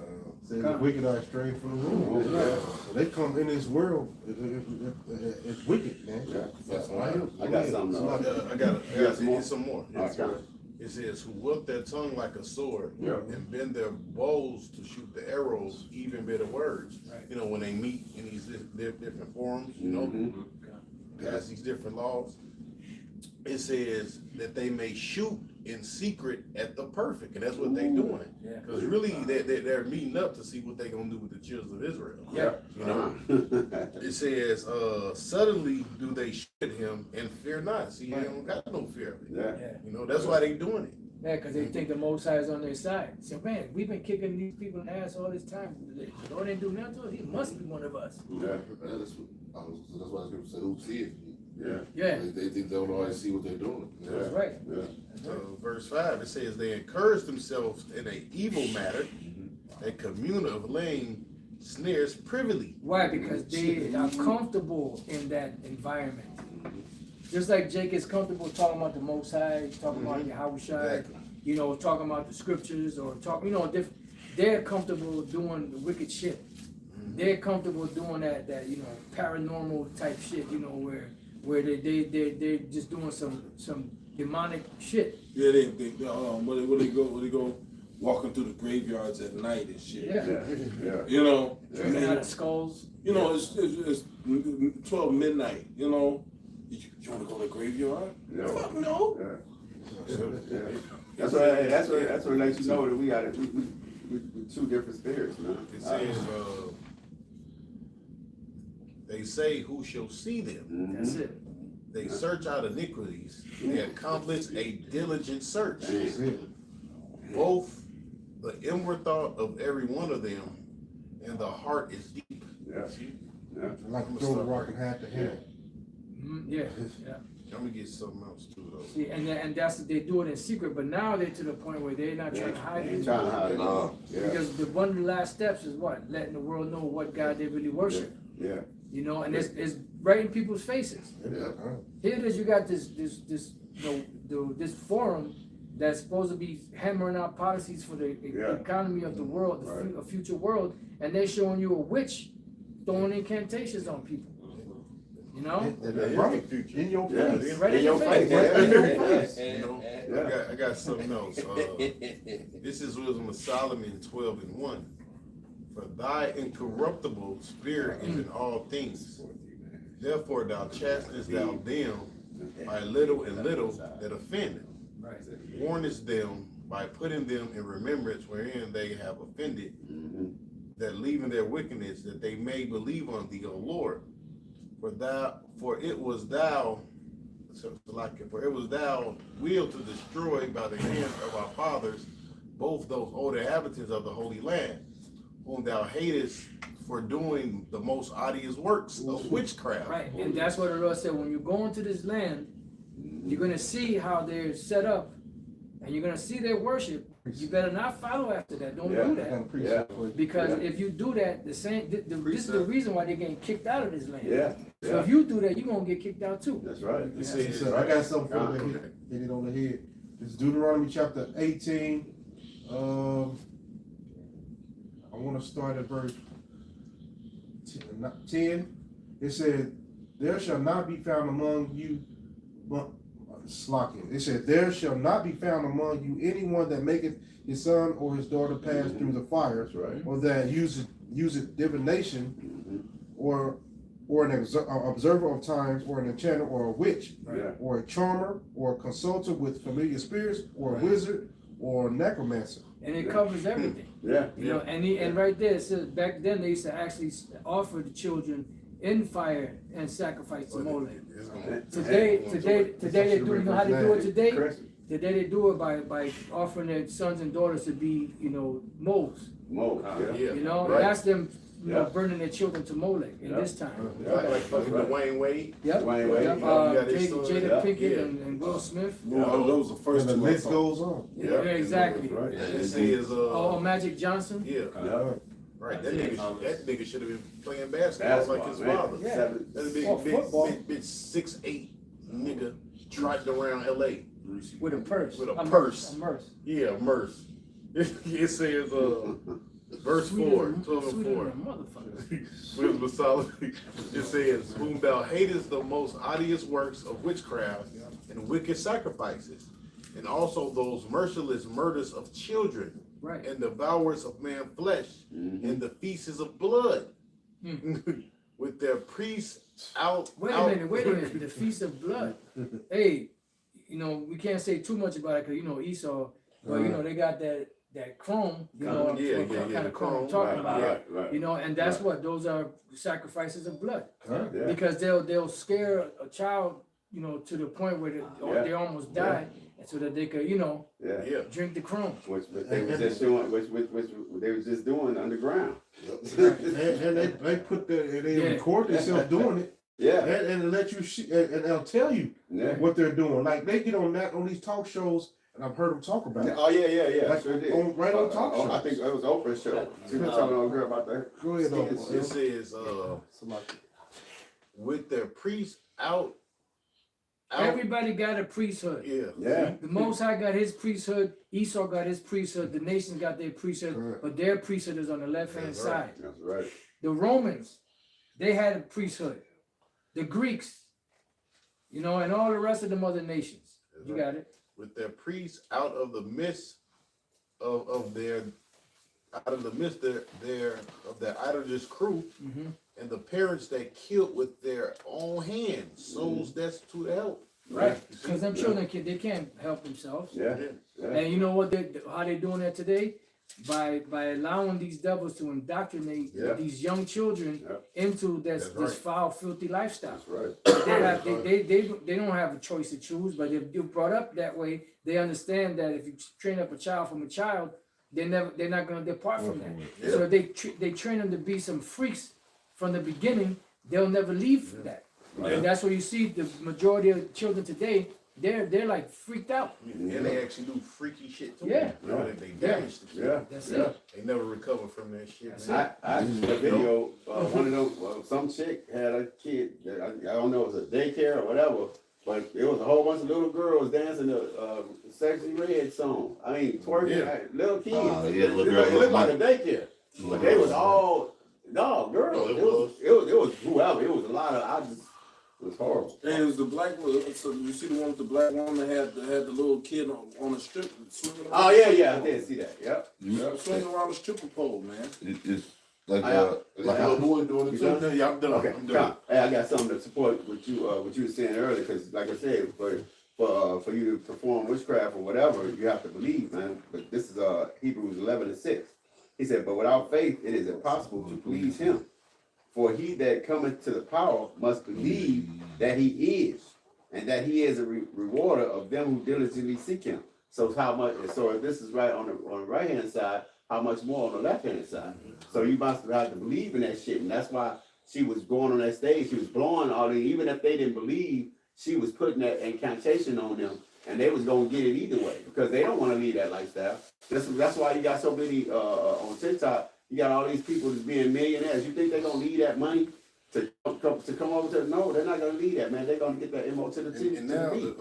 says the wicked are estranged from the Lord. So they come in this world, it's wicked, man. Yeah. That's All right. right. I got something. I got some more? some more. All right. It says, "Who wilt their tongue like a sword, Yeah. and bend their bows to shoot the arrows, even bitter words." Right. You know, when they meet in these different forums, you know, Mhm. pass these different laws. It says that they may shoot in secret at the perfect, and that's what they're doing. Yeah. Because really, they're meeting up to see what they're gonna do with the children of Israel. Yeah. You know, it says, "Suddenly do they shoot at him and fear not." See, they don't got no fear of it. Yeah. Yeah. You know, that's why they doing it. Yeah, because they think the Most High is on their side. So, man, we've been kicking these people in the ass all this time. The Lord didn't do nothing to us. He must be one of us. Yeah. That's why people say, "Who see it?" Yeah. Yeah, They think they don't always see what they're doing. that's right. Yeah. So verse 5, it says, "They encourage themselves in an evil matter, a commune of laying snares privily." Why? Because they are comfortable in that environment. Just like Jake is comfortable talking about the Most High, talking about Yahweh Shai, Exactly. you know, talking about the scriptures or different. They're comfortable doing the wicked shit. They're comfortable doing that paranormal type shit, where they're just doing some demonic shit. Yeah, where they go walking through the graveyards at night and shit. Yeah. Yeah. You know, Drinking out of skulls. you know, it's 12 midnight. You know, you want to go to the graveyard? Yeah. Fuck no. Yeah. That's what lets you know that we got we two different spirits, man. It says, they say, "Who shall see them?" Mhm. That's it. They search out iniquities. They accomplish a diligent search. That's it. Both the inward thought of every one of them and the heart is deep. Yeah. See? Yeah. Like throw the rock and hand to hand. Yeah, yeah. I'm gonna get something else too though. See, and that's they do it in secret, but now they're to the point where they're not trying to hide They it. ain't trying to hide it. No. Yeah. Because one of the last steps is what? Letting the world know what God they really worship. Yeah. You know, and it's right in people's faces. Here it is, you got this this forum that's supposed to be hammering out policies for the economy of the world, a future world, and they're showing you a witch throwing incantations on people. You know? Right, in your Yeah. face. Right in your face. You know, I got something else. This is Wisdom of Solomon 12:1. For thy incorruptible spirit is in all things. Therefore thou chastenest thou them by little and little that offend. Right. Warnest them by putting them in remembrance wherein they have offended, that leaving their wickedness, that they may believe on thee, O Lord. For it was thou willed to destroy by the hand of our fathers both those old inhabitants of the Holy Land, whom thou hatest for doing the most odious works of witchcraft. Right, and that's what the Lord said. When you go into this land, you're gonna see how they're set up, and you're gonna see their worship. You better not follow after that. Don't do that. Because if you do that, this is the reason why they're getting kicked out of this land. Yeah. So if you do that, you're gonna get kicked out too. That's right. So I got something for you. Hit it on the head. It's Deuteronomy chapter 18. I want to start at verse 10. It said, "There shall not be found among you." It said, "There shall not be found among you anyone that maketh his son or his daughter pass through the fire, or that useth divination, or an observer of times, or an enchanter, or a witch, or a charmer, or a consulter with familiar spirits, or a wizard, or a necromancer." And it covers everything. Yeah. You know, and right there it says back then they used to actually offer the children in fire and sacrifice to Molech. Today they do. You know how they do it today? Today they do it by offering their sons and daughters to be, moles. You know, that's them. Burning their children to Molech in this time. Like fucking Dwayne Wade. Yep. Jada Pinkett and Will Smith. Those are the first And the two I list saw. goes on. Yeah, exactly. Right. It says, Magic Johnson. yeah, Yeah. right. That nigga should have been playing basketball like his father. Yeah. That's a Football. big 6'8" nigga trotting around LA With a purse. with a purse. A purse. Yeah, Merce. It says, verse 4, 12 and 4. Wisdom of Solomon. It says, "Whom thou hatest the most odious works of witchcraft and wicked sacrifices, and also those merciless murders of children, Right. and devourers of man flesh, and the feasts of blood, with their priests out." Wait a minute. The Feast of Blood. Hey, we can't say too much about it because Esau, but they got that chrome, what kind of chrome I'm talking about. Right. And that's what those are, sacrifices of blood. Yeah. Because they'll scare a child, to the point where they almost die, and so that they could, Yeah. drink the chrome. Which they was just doing, which they was just doing underground. And they put they record themselves doing it. Yeah. And let you and they'll tell you Yeah. what they're doing. Like they get on these talk shows, and I've heard them talk about it. Oh yeah. Like, Sure did. on talk shows. I think it was Oprah's show. She was talking to a girl about that. Go ahead, It says, with their priests out. Everybody got a priesthood. Yeah. The Most High got his priesthood. Esau got his priesthood. The nations got their priesthood, Correct. but their priesthood is on the left-hand side. That's right. The Romans, they had a priesthood. The Greeks, and all the rest of the other nations. You got it. With their priests out of the midst of their idolatrous crew, and the parents that killed with their own hands, souls destitute of help. Right. Because them children they can't help themselves. Yeah. And you know what how they doing that today? By allowing these devils to indoctrinate these young children into this foul, filthy lifestyle. That's right. They don't have a choice to choose, but if you're brought up that way, they understand that if you train up a child from a child they're not gonna depart from that. Yeah. So if they train them to be some freaks from the beginning, they'll never leave that. Right. And that's where you see the majority of children today, they're like freaked out. And they actually do freaky shit too. Yeah. You know, they damage the kid. Yeah. That's Yeah. it. They never recover from that shit. That's man. I just a video, one of those, some chick had a kid, that I don't know, it was a daycare or whatever, but it was a whole bunch of little girls dancing the Sexy Red song. I mean, twerking, Yeah. like, little kids. Yeah, It little looked girls like a daycare, but they was all, no, girls. Oh, It was whoever, it was a lot of, it was horrible. And it was the black one. So you see the one with the black woman that had the little kid on the strip swinging around. Oh, yeah, I did see that, yep. Swinging around the stripper pole, man. It's like Like a little boy doing it You too. done? Yeah, I'm done. Okay, I'm done. come. Hey, I got something to support what you were saying earlier, because like I said, for you to perform witchcraft or whatever, you have to believe, man. But this is Hebrews 11:6. He said, "But without faith, it is impossible to please Him. For he that cometh to the power must believe that He is, and that He is a rewarder of them who diligently seek Him." So how much? So if this is right on the right hand side, how much more on the left hand side? So you must have to believe in that shit, and that's why she was going on that stage. She was blowing all the, even if they didn't believe, she was putting that incantation on them, and they was gonna get it either way because they don't want to leave that lifestyle. That's why you got so many on TikTok. You got all these people that's being millionaires. You think they're gonna leave that money to come over to? No, they're not gonna leave that, man. They're gonna get that MO to the T. And to the now B.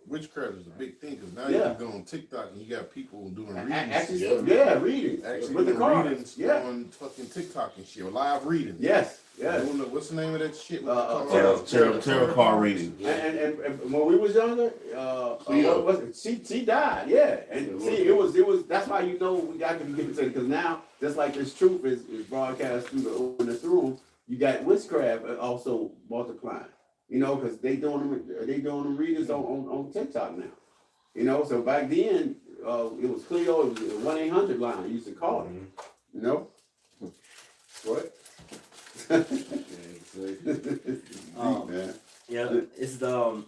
witchcraft is a big thing because now Yeah. you can go on TikTok and you got people doing readings. Actually, readings Actually with the doing cards. readings Yeah. on fucking TikTok and shit, or live readings. Yes. Yes. Doing the- what's the name of that shit? tarot card reading. And when we was younger, what was it? She died, yeah. And see, it was that's why you know we got to be given to it, because now just like this truth is broadcast through the room, you got witchcraft also multiplying. You know, because they doing the readings on TikTok now. You know, so back then it was Cleo, it was 1-800 line. I used to call it. You know, what? Man. Yeah, it's the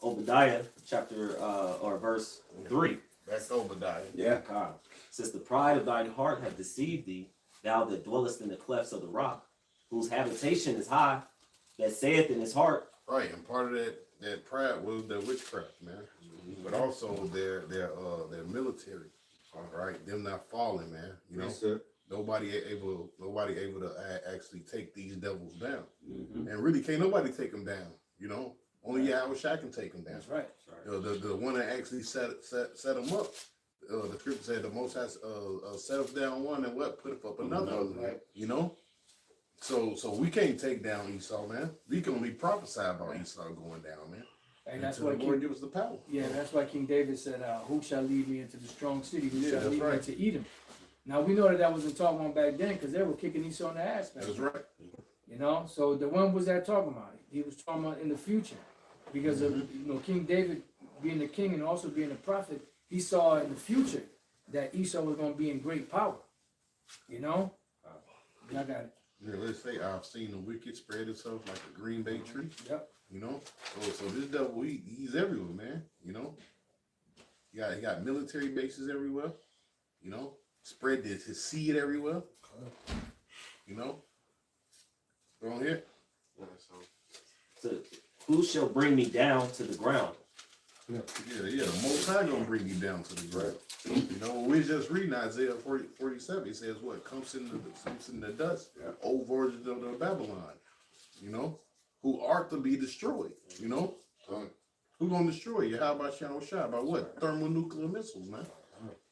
Obadiah chapter or verse 3. That's Obadiah. Yeah. Since the pride of thine heart hath deceived thee, thou that dwellest in the clefts of the rock, whose habitation is high, that saith in his heart. Right, and part of that pride was their witchcraft, man. But also their military. Right, them not falling, man. You know, Yes, sir. nobody able to actually take these devils down, and really can't nobody take them down. You know, only Yahweh Shai can take them down. That's right. The one that actually set them up. The scripture said the Most High set us down one and what put up another. Right. You know, so we can't take down Esau, man. We can only prophesy about Esau going down, man. And that's Until why the Lord give us the power. that's why King David said, "Who shall lead me into the strong city? Who Yeah, shall that's lead right. me into Edom?" Now we know that wasn't talking about back then because they were kicking Esau in the ass, man. That's right. You know, so the one was that talking about? He was talking about in the future, because of King David being the king and also being a prophet. He saw in the future that Esau was going to be in great power. You know, I got it. Yeah, let's say I've seen the wicked spread itself like a green bay tree. Yep. You know, so this devil he's everywhere, man. You know, he got military bases everywhere. You know, spread his seed everywhere. You know, go on here. So, who shall bring me down to the ground? Yeah, the Most High gonna bring you down to the ground. You know, we just reading Isaiah 47. He says, "What comes in the dust, old virgins of the Babylon." You know, who art to be destroyed. You know, who gonna destroy you? How about Yahweh Shai? By what? Thermonuclear missiles, man.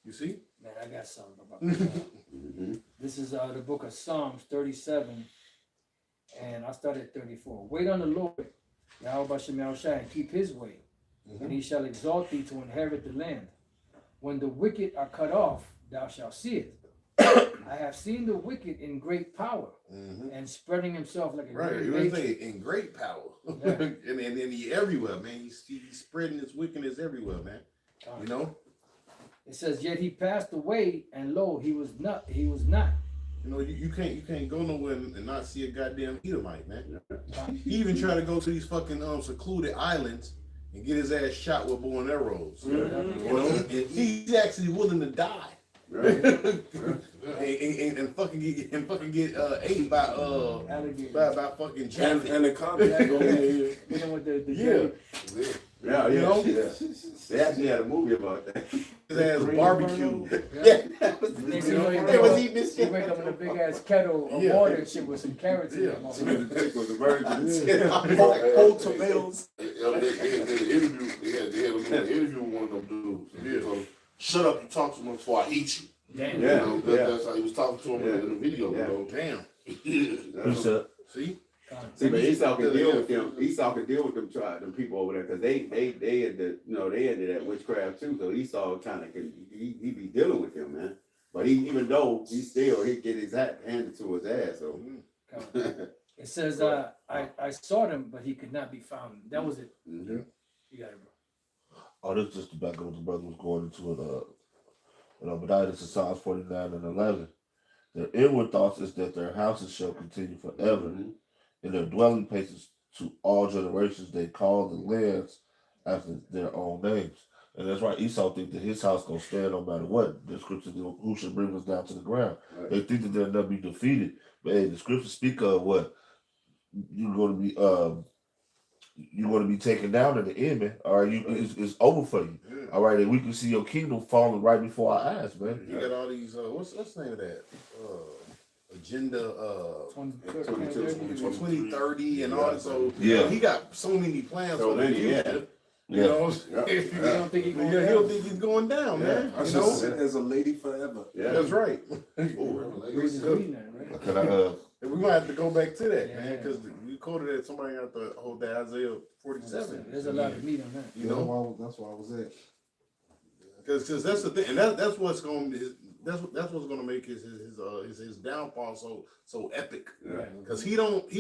You see? Man, I got something about that. This is the book of Psalms 37, and I started at 34. Wait on the Lord, Yahweh Bashem Yahushai, and keep his way, and he shall exalt thee to inherit the land. When the wicked are cut off, thou shalt see it. I have seen the wicked in great power, and spreading himself like a Right, great you know, bait. in great power, Yeah. and he everywhere, man. He's spreading his wickedness everywhere, man. You know. It says, yet he passed away, and lo, he was not. He was not. You know, you can't go nowhere and not see a goddamn Edomite, man. He even tried to go to these fucking secluded islands and get his ass shot with bow and arrows. You know, and he's actually willing to die and fucking get ate by Alligator. by fucking traffic. And the content go in here. You know what the Yeah. Yeah, You know? yeah. They actually had a movie about that. His ass barbecue. Yeah, that was the They they say, was eating this you shit. wake up in a big ass kettle of Yeah. water and shit with some carrots in it. Yeah. motherfucker. The chick was a virgin. Whole tomatoes. They had an interview. They had an interview with one of them dudes. And he told him, "Shut up! You talk too much before I eat you." Damn. Yeah. You know, that's how he was talking to him in the video. Yeah. You know, Damn. Who's that? See? See, but Esau could deal with them. Esau could deal with them people over there because they had the they into that witchcraft too. So Esau kind of he be dealing with them, man. But even though he get his hat handed to his ass. So It says, I sought him, but he could not be found. That was it. mhm. You got it, bro. Oh, this is just the back of what the brother was going into it. But this is Psalms 49 and 11. Their inward thoughts is that their houses shall continue forever, and their dwelling places to all generations. They call the lands after their own names. And that's why Esau think that his house gonna stand no matter what. The scriptures, who should bring us down to the ground. Right. They think that they'll never be defeated. But hey, the scriptures speak of what you're gonna be taken down in the end, man. All right, it's over for you. Yeah. All right, and we can see your kingdom falling right before our eyes, man. You got all these what's the name of that? Agenda 2030 and all that. So Yeah. he got so many plans So for the then, future. Yeah. You know, Yeah. You don't think he he going don't think he's going down, man. I You should know, sit as a lady forever. Yeah. that's right. Reading that, right? Can I And we might have to go back to that, Yeah. man, because we quoted that somebody got to hold that Isaiah 47. There's a lot of meat on that. You know, That's why I was at. because that's the thing, and that's what's going to that's what's going to make his downfall so epic. Yeah. Because he don't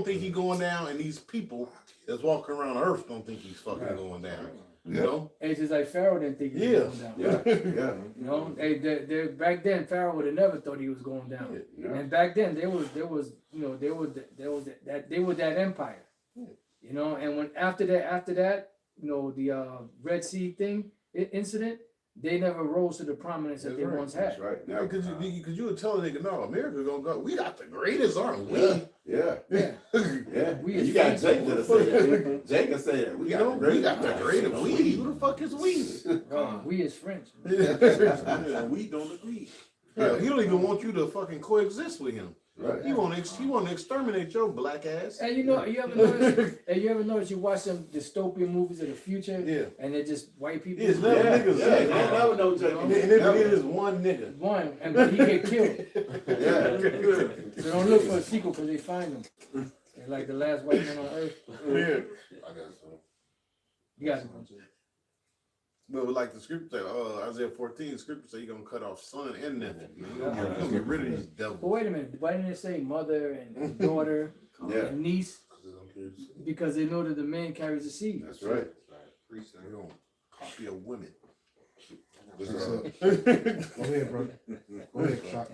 think he's going down, and these people that's walking around Earth don't think he's fucking Right. going down. You Yeah. know? And it's just like Pharaoh didn't think he was Yeah. going down. Yeah, yeah. You know, they back then Pharaoh would have never thought he was going down. Yeah. And back then they were that empire. You know, and when after that, you know, the Red Sea incident, they never rose to the prominence that That's they right. once That's had. right. Now, Because you would tell a nigga, no, America gonna go. We got the greatest, aren't we? yeah, yeah, Yeah. yeah. We You as got friends. Jake to say that. Jake can say that. We got the greatest. We. Who the fuck is we? We as French. Yeah, we don't agree. Yeah, he don't even want you to fucking coexist with him. Right. He want to exterminate your black ass. And you ever notice you watch some dystopian movies of the future, Yeah. and they're just white people. It's never Yeah, niggas. yeah, you never know Jake. And if it is one nigga. One, and but he get killed. Yeah. So don't look for a sequel because they find him. They're like the last white man on earth. Yeah. I got some. You guys, But like the scripture say, Isaiah 14, the scripture say you're gonna cut off son and nephew. You're gonna get rid of these but devils. wait a minute. Why didn't it say mother and daughter Yeah. and niece? 'Cause they don't care. Because they know that the man carries the seed. That's right. We're gonna copy of women. This What's is up? Go ahead, brother. Go ahead, Shot.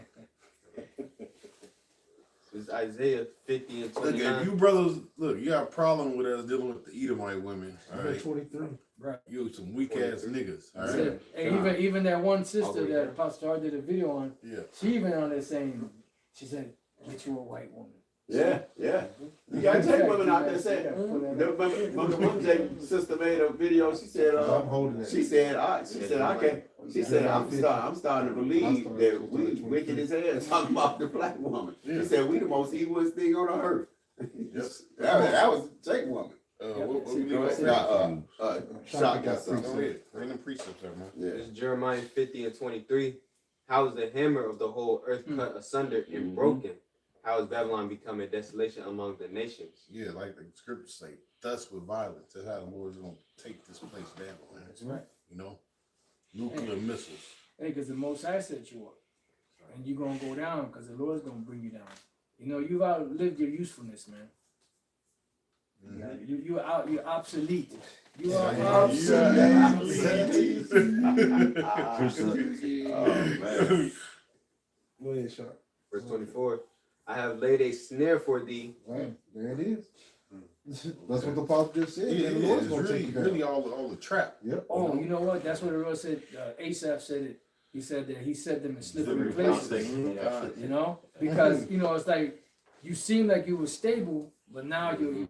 It's Isaiah 50 and Look, if 29. you brothers, look, you got a problem with us dealing with the Edomite women. All right, 23. Right. you some weak ass niggas. All That's right, it. And even that one sister I'll that Apostle Star did a video on, yeah. she even on there saying, she said, "Get you a white woman." Yeah, yeah. You got Jake women out there saying. Remember one Jake sister made a video. She said, I'm holding it. I can't. She said, I'm starting to believe that we wicked as hell talking about the black woman. Yeah. She said, we the most evilest thing on earth. Yes. that was Jake woman. What we Go leave ahead. off? Shot got something. Go ahead. Bring them precepts there, man. Yeah. It's Jeremiah 50 and 23. How is the hammer of the whole earth cut asunder and broken? How is Babylon become a desolation among the nations? Yeah, like the scriptures say, thus with violence. That's how the Lord's gonna take this place down, man. That's right. You know, nuclear missiles. Hey, because the Most High set you up, and you're gonna go down because the Lord's gonna bring you down. You know, you've outlived your usefulness, man. You're obsolete. You are obsolete. Oh, man. Go ahead, Shot. Verse 24. I have laid a snare for thee. Right, there it is. That's what the apostle just said. Yeah, The Lord's it's gonna really, take you down. really all the trap. Yep. Oh, you know what? That's what the Lord said. Asaph said it. He said that he set them in slippery Slippery places. places. You know, because you know it's like you seem like you were stable, but now you're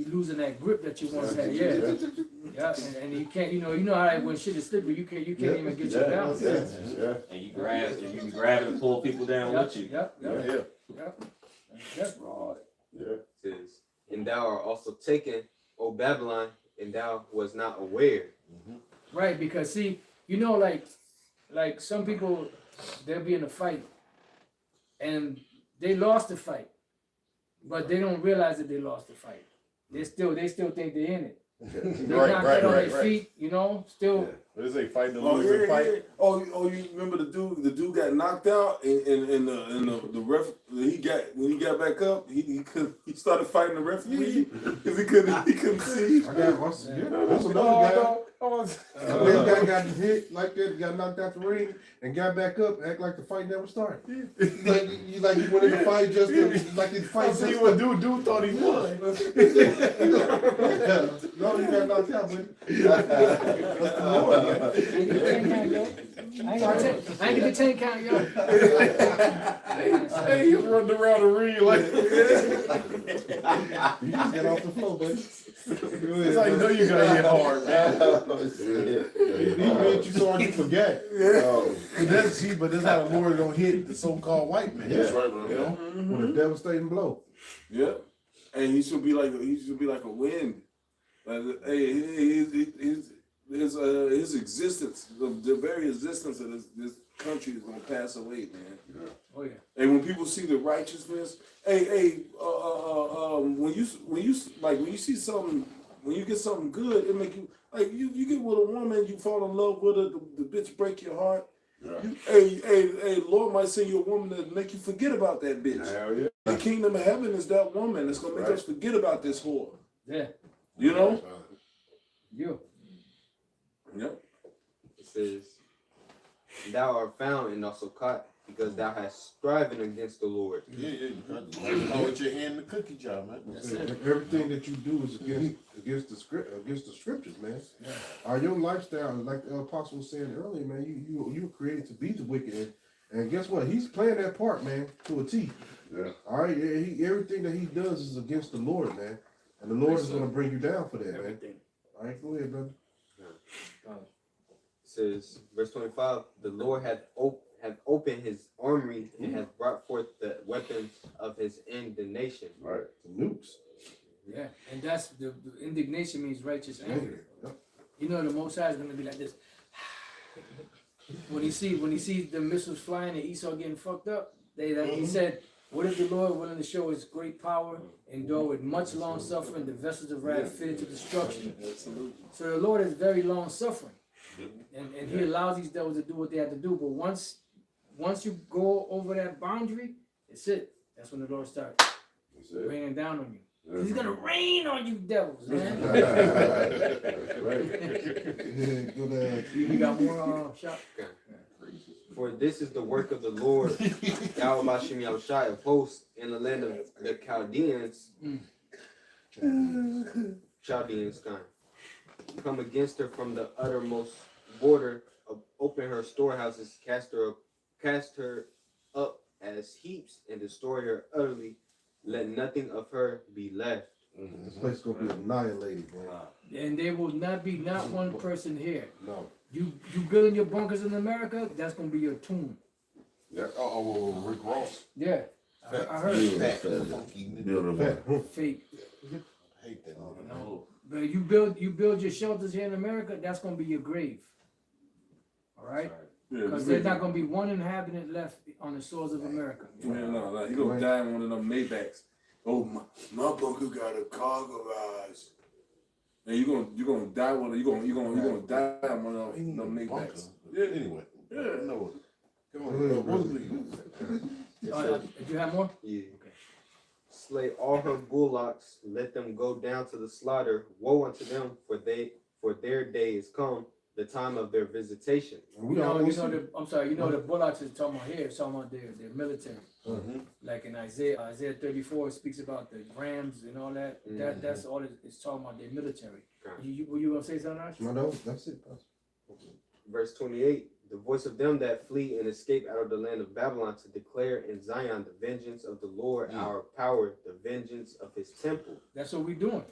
losing that grip that you once had. Yeah, yeah, and you can't. You know how like when shit is slippery, you can't even get your balance. And you can grab it and pull people down with you. Yep. Yeah. That's broad. It says, and thou art also taken, O Babylon, and thou was not aware. Right, because see, you know, like some people, they'll be in a fight, and they lost the fight, but they don't realize that they lost the fight. They still think they're in it. They knocked out on their feet, you know, still. What is they fight the Oh, losing yeah, fight? yeah. Oh, you remember the dude? The dude got knocked out, and the ref. When he got back up, he started fighting the referee because he couldn't see. I got once. Yeah, that's another guy. That guy got hit like that, got knocked out the ring, and got back up, act like the fight never started. like you went in the fight just like the fight. See what dude thought he won. No, you got knocked out, buddy. That's the Lord. I ain't get the 10 count, yo. Hey, you running around the ring like You just get off the floor, buddy. it's like, no, you gotta hit hard, man. He made you so you forget. But that's how the Lord don't hit the so-called white man. That's right, bro. You know? With a devastating blow. Yeah, and he should be like a wind. Like, hey, his existence, the very existence of this country is gonna pass away, man. Oh yeah. And when people see the righteousness, when you see something, when you get something good, it make you like you get with a woman, you fall in love with her, the bitch break your heart. Yeah. Lord might send you a woman that make you forget about that bitch. Hell yeah. The kingdom of heaven is that woman that's gonna make us forget about this whore. Yeah. You know? You. Yep. It says, thou art found and also caught, because thou hast striven against the Lord. Yeah, you got to with your hand in the cookie jar, man. Everything that you do is against the scriptures, man. Your lifestyle, like the apostle was saying earlier, man, you were created to be the wicked, and guess what? He's playing that part, man, to a T. Yeah. All right, everything that he does is against the Lord, man, and the Lord is going to bring you down for that, man. All right, go ahead, brother. It says, verse 25, the Lord hath opened his armory and hath brought forth the weapons of his indignation. Right. The nukes. Yeah. And that's the indignation means righteous anger. Yep. You know the Most High is gonna be like this. When he sees the missiles flying and Esau getting fucked up, he said, what is the Lord willing to show his great power, endure with much long suffering, the vessels of wrath fitted to destruction. So the Lord is very long suffering. And he allows these devils to do what they have to do. But once you go over that boundary, it's it. That's when the Lord starts raining down on you. He's gonna rain on you devils, man. We got more shot. For this is the work of the Lord, Yahweh Shem Yahushai of hosts, in the land of the Chaldeans. Chaldeans kind. Come against her from the uttermost border, open her storehouses, cast her up as heaps, and destroy her utterly. Let nothing of her be left. This place is going to be annihilated, man. And there will not be not one person here. No. You building your bunkers in America, that's gonna be your tomb. Yeah. Rick Ross. Yeah. I heard fake. Hate that. No. But you build your shelters here in America, that's gonna be your grave. All right? Because there's not gonna be one inhabitant left on the shores of America. Man, no, he gonna die in one of them Maybachs. Oh, my bunker got a car garage. And you gonna die with you gonna die in one of them Maybachs. Yeah. Anyway. Yeah. No. Come on. Do you have more? Yeah. Okay. Slay all her bullocks, let them go down to the slaughter. Woe unto them, for their day is come, the time of their visitation. We You know the the bullocks is talking about here, it's talking about their military. Like in Isaiah 34 speaks about the rams and all that. That's all it's talking about their military. Okay. Were you gonna say something, Ash? No, that's it. Verse 28, the voice of them that flee and escape out of the land of Babylon, to declare in Zion the vengeance of the Lord our power, the vengeance of his temple. That's what we're doing.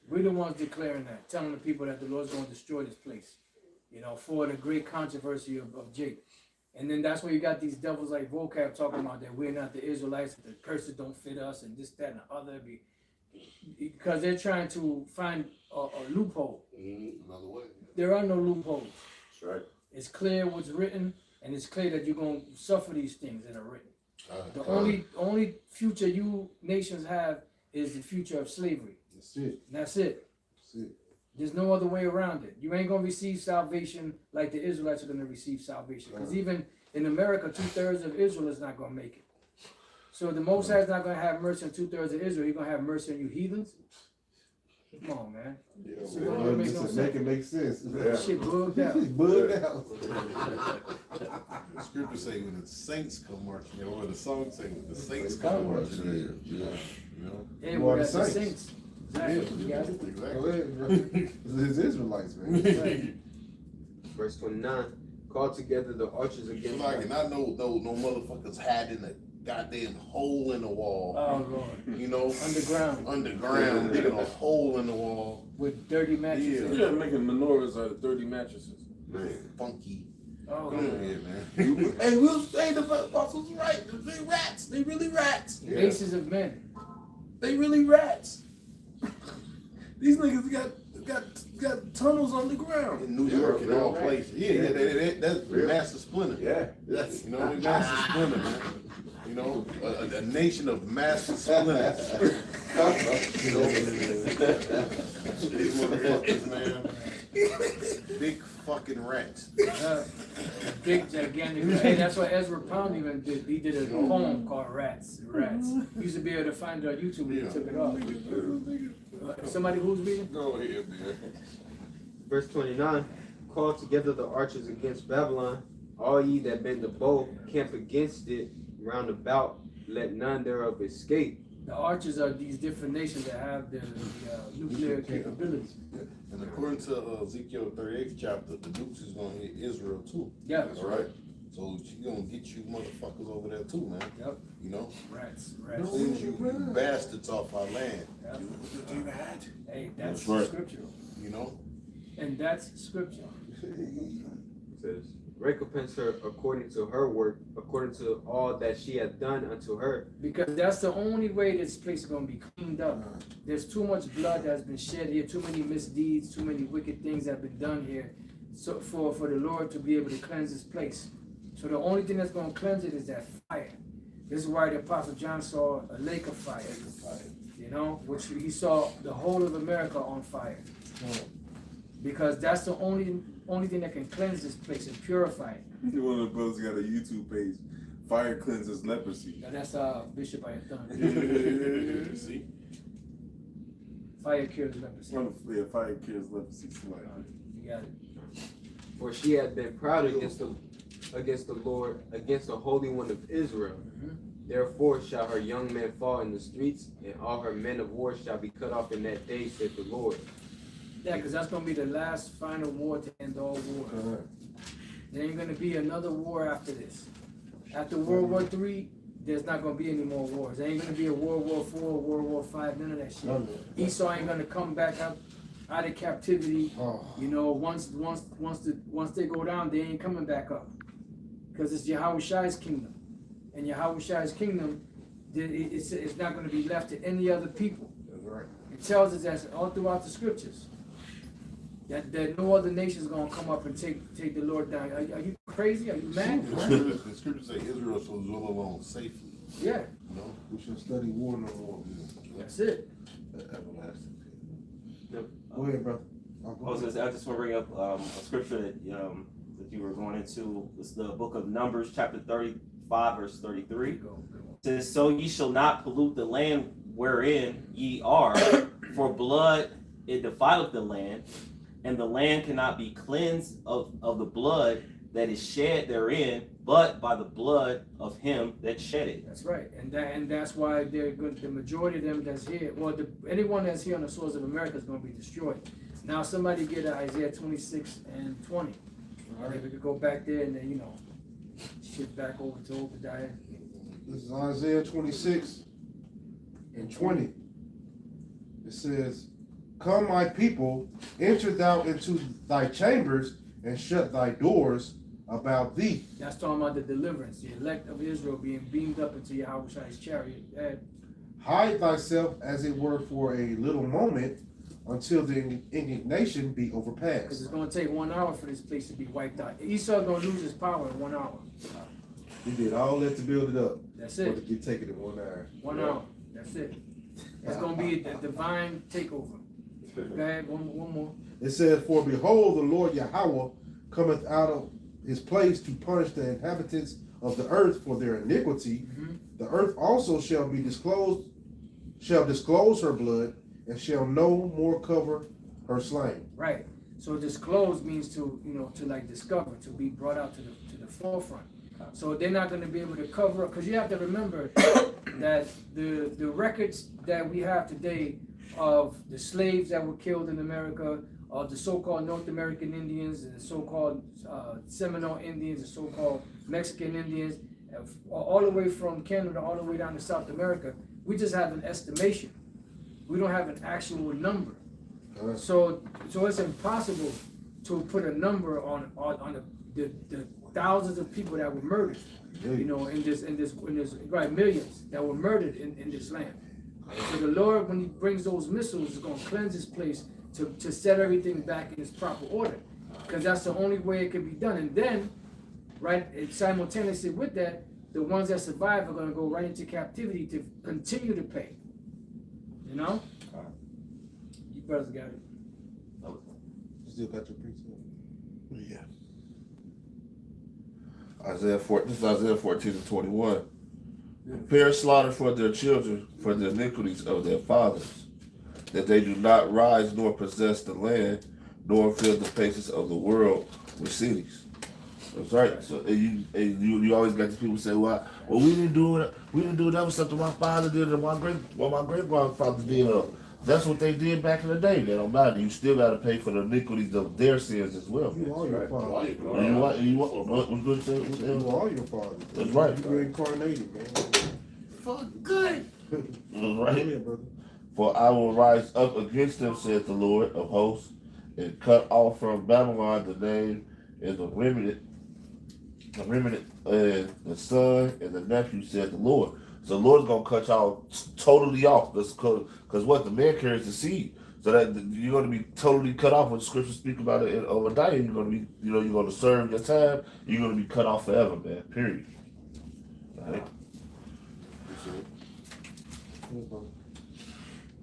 We're the ones declaring that, telling the people that the Lord's going to destroy this place, you know, for the great controversy of Jake. And then that's where you got these devils like Vocab talking about that we're not the Israelites, the curses don't fit us, and this, that, and the other. Because they're trying to find a loophole. Another way. There are no loopholes. That's right. It's clear what's written, and it's clear that you're going to suffer these things that are written. The only future you nations have is the future of slavery. That's it. That's it. That's it. There's no other way around it. You ain't gonna receive salvation like the Israelites are gonna receive salvation. Because even in America, 2/3 of Israel is not gonna make it. So the Most High is not gonna have mercy on 2/3 of Israel. He's gonna have mercy on you heathens. Come on, man. Yeah, So man, it don't make no listen, sense. make it make sense. That shit bugged out. Bugged out. The scripture say when the saints come marching, or what the song say when the saints come marching. Yeah. You know? Yeah, You are we the got the saints. saints. Exactly. You got it. Go Exactly. ahead, bro. It's Israelites, man. Right. Verse 29, call together the archers against Like, and I know no motherfuckers hiding a goddamn hole in the wall. Oh, Lord. You know, Underground digging a hole in the wall. with dirty mattresses. You gotta making menorahs out of dirty mattresses. Funky. Oh, Go Lord. ahead, man. Hey, we'll say the apostles right. They rats. They really rats. Bases of men. They really rats. These niggas got tunnels underground in New York and all places. Yeah, that's master splinter. Yeah. That's, you know, master splinter, man. You know, a nation of master splinters. You know, these motherfuckers, man. Big fucking rats. Big gigantic. Hey, that's what Ezra Pound even did. He did a poem called Rats. Rats. You used to be able to find it on YouTube when he took it off. Somebody who's reading? Go ahead, man. Verse 29, call together the archers against Babylon, all ye that bend the bow, camp against it round about, let none thereof escape. The archers are these different nations that have the nuclear capabilities. And according to Ezekiel 38th chapter, the nukes is gonna hit Israel too. Yeah. That's right. So she gonna get you motherfuckers over there too, man. Yep. You know? Rats. Rats. Cleanse you bastards off our land. Yep. You had, Hey, that's That's right. scripture. you know? And that's scripture. It says, recompense her according to her work, according to all that she hath done unto her. Because that's the only way this place is going to be cleaned up. There's too much blood that's been shed here, too many misdeeds, too many wicked things that have been done here. So for the Lord to be able to cleanse this place. So the only thing that's going to cleanse it is that fire. This is why the Apostle John saw a lake of fire. You know, which he saw the whole of America on fire. Because that's the only thing that can cleanse this place and purify it. One of the brothers got a YouTube page, Fire Cleanses Leprosy. Now that's Bishop Ayathon. See? Fire cures leprosy. Yeah, Fire Cures Leprosy. Somebody. You got it. For she hath been proud against the Lord, against the Holy One of Israel. Therefore shall her young men fall in the streets, and all her men of war shall be cut off in that day, said the Lord. Yeah, because that's going to be the last final war to end all war. There ain't going to be another war after this. After World War III, there's not going to be any more wars. There ain't going to be a World War IV, World War V, none of that shit. Esau ain't going to come back out of captivity. You know, once they go down, they ain't coming back up. Because it's Yahweh kingdom. And Yahweh kingdom, it's not going to be left to any other people. That's right. It tells us that all throughout the scriptures. That no other nation is going to come up and take the Lord down. Are you crazy? Are you mad? The scripture say Israel shall dwell alone safely. Yeah, You know? We should study war no more. that's it. Everlasting. Go ahead, brother. I just want to bring up a scripture that you were going into. It's the book of Numbers, chapter 35, verse 33. It says, "So ye shall not pollute the land wherein ye are, for blood it defileth the land, and the land cannot be cleansed of the blood that is shed therein, but by the blood of him that shed it." That's right, and that's why they're good. The majority of them that's here, anyone that's here on the source of America is going to be destroyed. Now somebody get Isaiah 26 and 20. All right, we could go back there and then, you know, shift back over to Obadiah. This is Isaiah 26 and 20. It says, "Come, my people, enter thou into thy chambers, and shut thy doors about thee. That's talking about the deliverance, the elect of Israel being beamed up into Yahweh's chariot. Hide thyself as it were for a little moment, until the indignation be Because overpassed." it's going to take 1 hour for this place to be wiped out. Esau's going to lose his power in 1 hour. He did all that to build it up. That's But it. to get taken in 1 hour. 1 hour. That's it. It's going to be a divine takeover. Go ahead, one more. It says, "For behold, the Lord Yahweh cometh out of his place to punish the inhabitants of the earth for their iniquity. The earth also shall disclose her blood, and shall no more cover her slain." Right. So disclose means to, you know, to like discover, to be brought out to the forefront. So they're not going to be able to cover up, because you have to remember that the records that we have today of the slaves that were killed in America, of the so-called North American Indians, and the so-called Seminole Indians, the so-called Mexican Indians, all the way from Canada all the way down to South America, we just have an estimation. We don't have an actual number. So it's impossible to put a number on the thousands of people that were murdered, you know, in this right, millions that were murdered in this land. So the Lord, when he brings those missiles, is going to cleanse this place to set everything back in its proper order, because that's the only way it can be done. And then, right, simultaneously with that, the ones that survive are going to go right into captivity to continue to pay. You know? You brothers got it. You still got your precept? Yeah. This is Isaiah 14 and 21. Prepare slaughter for their children, for the iniquities of their fathers, that they do not rise nor possess the land, nor fill the places of the world with cities. That's right. So you always got these people say, well, we didn't do it. We didn't do it. That was something my father did, and my great grandfather did. That's what they did back in the day. That don't matter. You still got to pay for the iniquities of their sins as well. You are your father. What good say? You are your father. That's right. You reincarnated, man. For good. That's Go right. ahead, brother. For I will rise up against them, saith the Lord of hosts, and cut off from Babylon the name and the remnant, and the son and the nephew, said the Lord. So the Lord's gonna cut y'all totally off, because what the man carries the seed, so that you're gonna be totally cut off. When the scriptures speak about it in Obadiah, you're gonna be, you're gonna serve your time. You're gonna be cut off forever, man. Period. All right.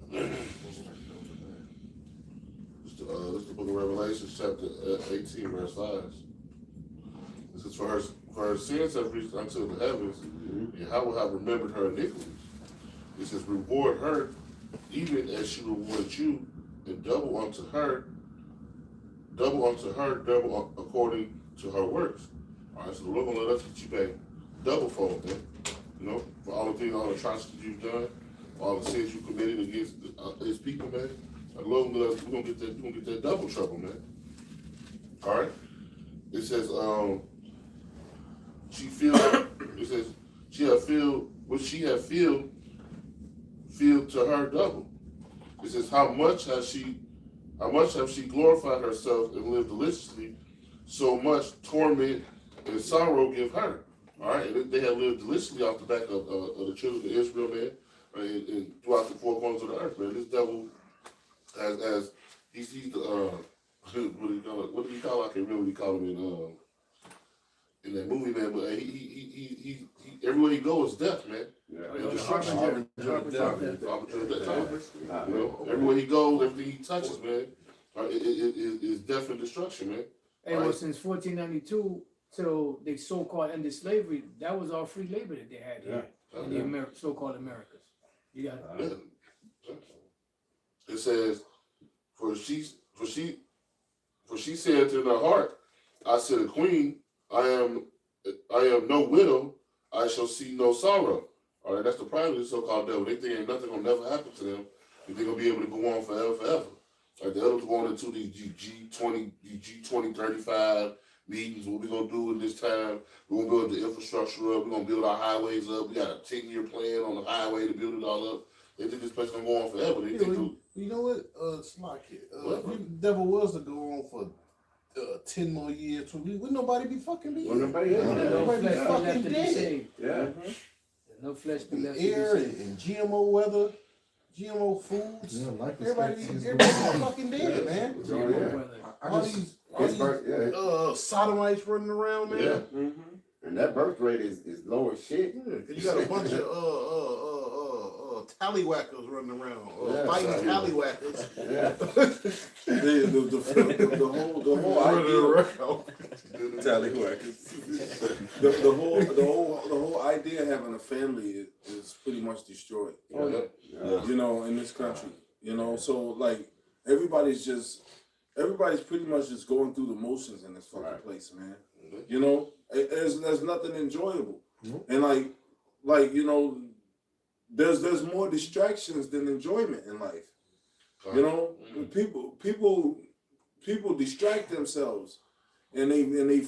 This is the book of Revelation, chapter 18, verse 5. This is for her sins have reached unto the heavens, and how will have remembered her iniquities. It says, reward her, even as she rewarded you, and double unto her, double according to her works. All right, so the Lord gonna let us get you back double fold, man. You know, for all the things, all the atrocities you've done, all the sins you committed against his people, man. The Lord gonna let us, we're gonna get that double trouble, man. All right. It says, she feel. It says she have feel what she have feel to her double. It says how much have she glorified herself and lived deliciously, so much torment and sorrow give her. All right, and they have lived deliciously off the back of the children of Israel, man, and throughout the four corners of the earth, man. This devil, as he's the what do you call it? I can't remember what you call him in that movie, man. But he everywhere he goes is death, man. And destruction. You know, everywhere he goes, everything he touches, man, is death and destruction, man. Hey, well, since 1492 till the so-called end of slavery, that was all free labor that they had here in the so-called Americas. You got it. It says, for she said in her heart, I said, a queen, I am no widow, I shall see no sorrow. All right, that's the problem of the so-called devil. They think ain't nothing gonna never happen to them. They're gonna be able to go on forever. Like the others going into these G20, 35, meetings, what we gonna do in this time. We're gonna build the infrastructure up. We're gonna build our highways up. We got a 10-year plan on the highway to build it all up. They think this place gonna go on forever. They think You know what? It's like it. What? If the devil was to go on for 10 more years, would nobody be fucking be? Well, nobody else. There's no Everybody flesh be fucking left to be dead. saved. Yeah. There's no flesh be left to be Air saved. and GMO weather, GMO foods. Yeah, life Everybody expectancy is everybody's fucking dead, man. Oh, yeah. All these, sodomites running around, man. Yeah. And that birth rate is low as shit. Yeah, 'cause you got a bunch of tallywhackers running around, Yeah, fighting right. tallywhackers. Yeah. The whole idea, tallywhackers. The whole idea of having a family is pretty much destroyed. Oh, yeah. Yeah. You know, in this country. You know, so like everybody's pretty much just going through the motions in this fucking Right. place, man. You know, there's nothing enjoyable, Nope. and like you know, there's more distractions than enjoyment in life. You know, people distract themselves, and they make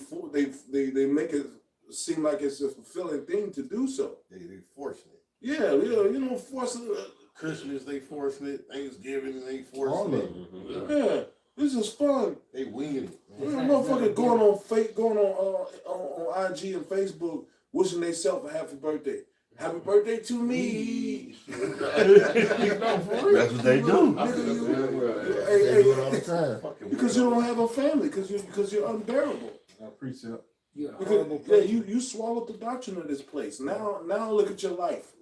it seem like it's a fulfilling thing to do so. They forcing it. Yeah, you know, forcing. Christmas, they forcing it. Thanksgiving, they All forcing of it. them. Yeah, this is fun. They winging it. You know, motherfucker going on IG and Facebook wishing themselves a happy birthday. Happy birthday to me. That's what they do. They do it all the time. Because you don't have a family, because you're unbearable. I appreciate it. You're a Because, horrible yeah, person. you swallowed the doctrine of this place. Now look at your life.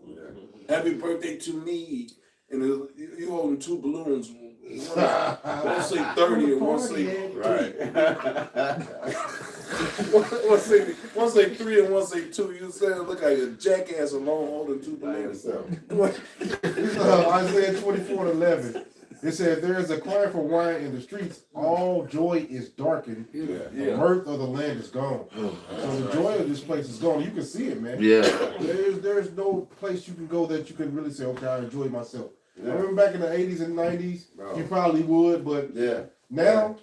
Happy birthday to me, and you holding two balloons. One say 30 and one say 3. one say 3 and one say 2. You saying look like a jackass alone holding two balloons. Isaiah 24:11. It said, "There is a cry for wine in the streets. All joy is darkened. The mirth of the land is gone." So the joy of this place is gone. You can see it, man. Yeah. There's no place you can go that you can really say, "Okay, I enjoy myself." I remember back in the 80s and 90s, you probably would, but now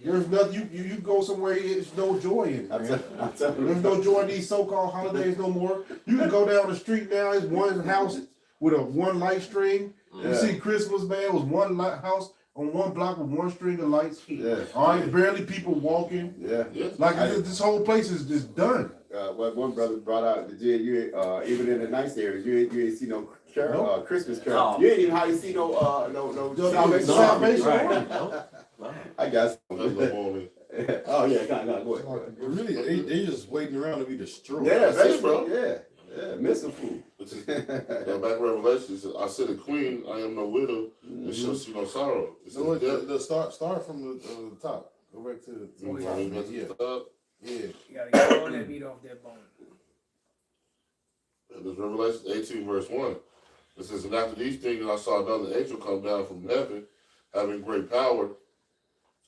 there's nothing. You go somewhere, there's no joy in it, man. There's no joy in these so-called holidays no more. You can go down the street now. It's one house with a one light string. You see Christmas, man, was one house on one block with one string of lights. All right, barely people walking. Like this whole place is just done. What one brother brought out, you even in the nice areas, you ain't see no Christmas carol. No. You ain't even how you see no Salvation. Right. I guess. That's no more. Oh yeah, go ahead. Really, they just waiting around to be destroyed. Yeah, That's it, basically, bro. yeah, missing food. Back in Revelation, it says, "I said a queen, I am no widow, and shall see no sorrow." It says, So death. start from the top. Go back to the top. Yeah. Yeah. You gotta get all that meat off that bone. There's Revelation 18, verse 1. It says, "And after these things I saw another angel come down from heaven, having great power,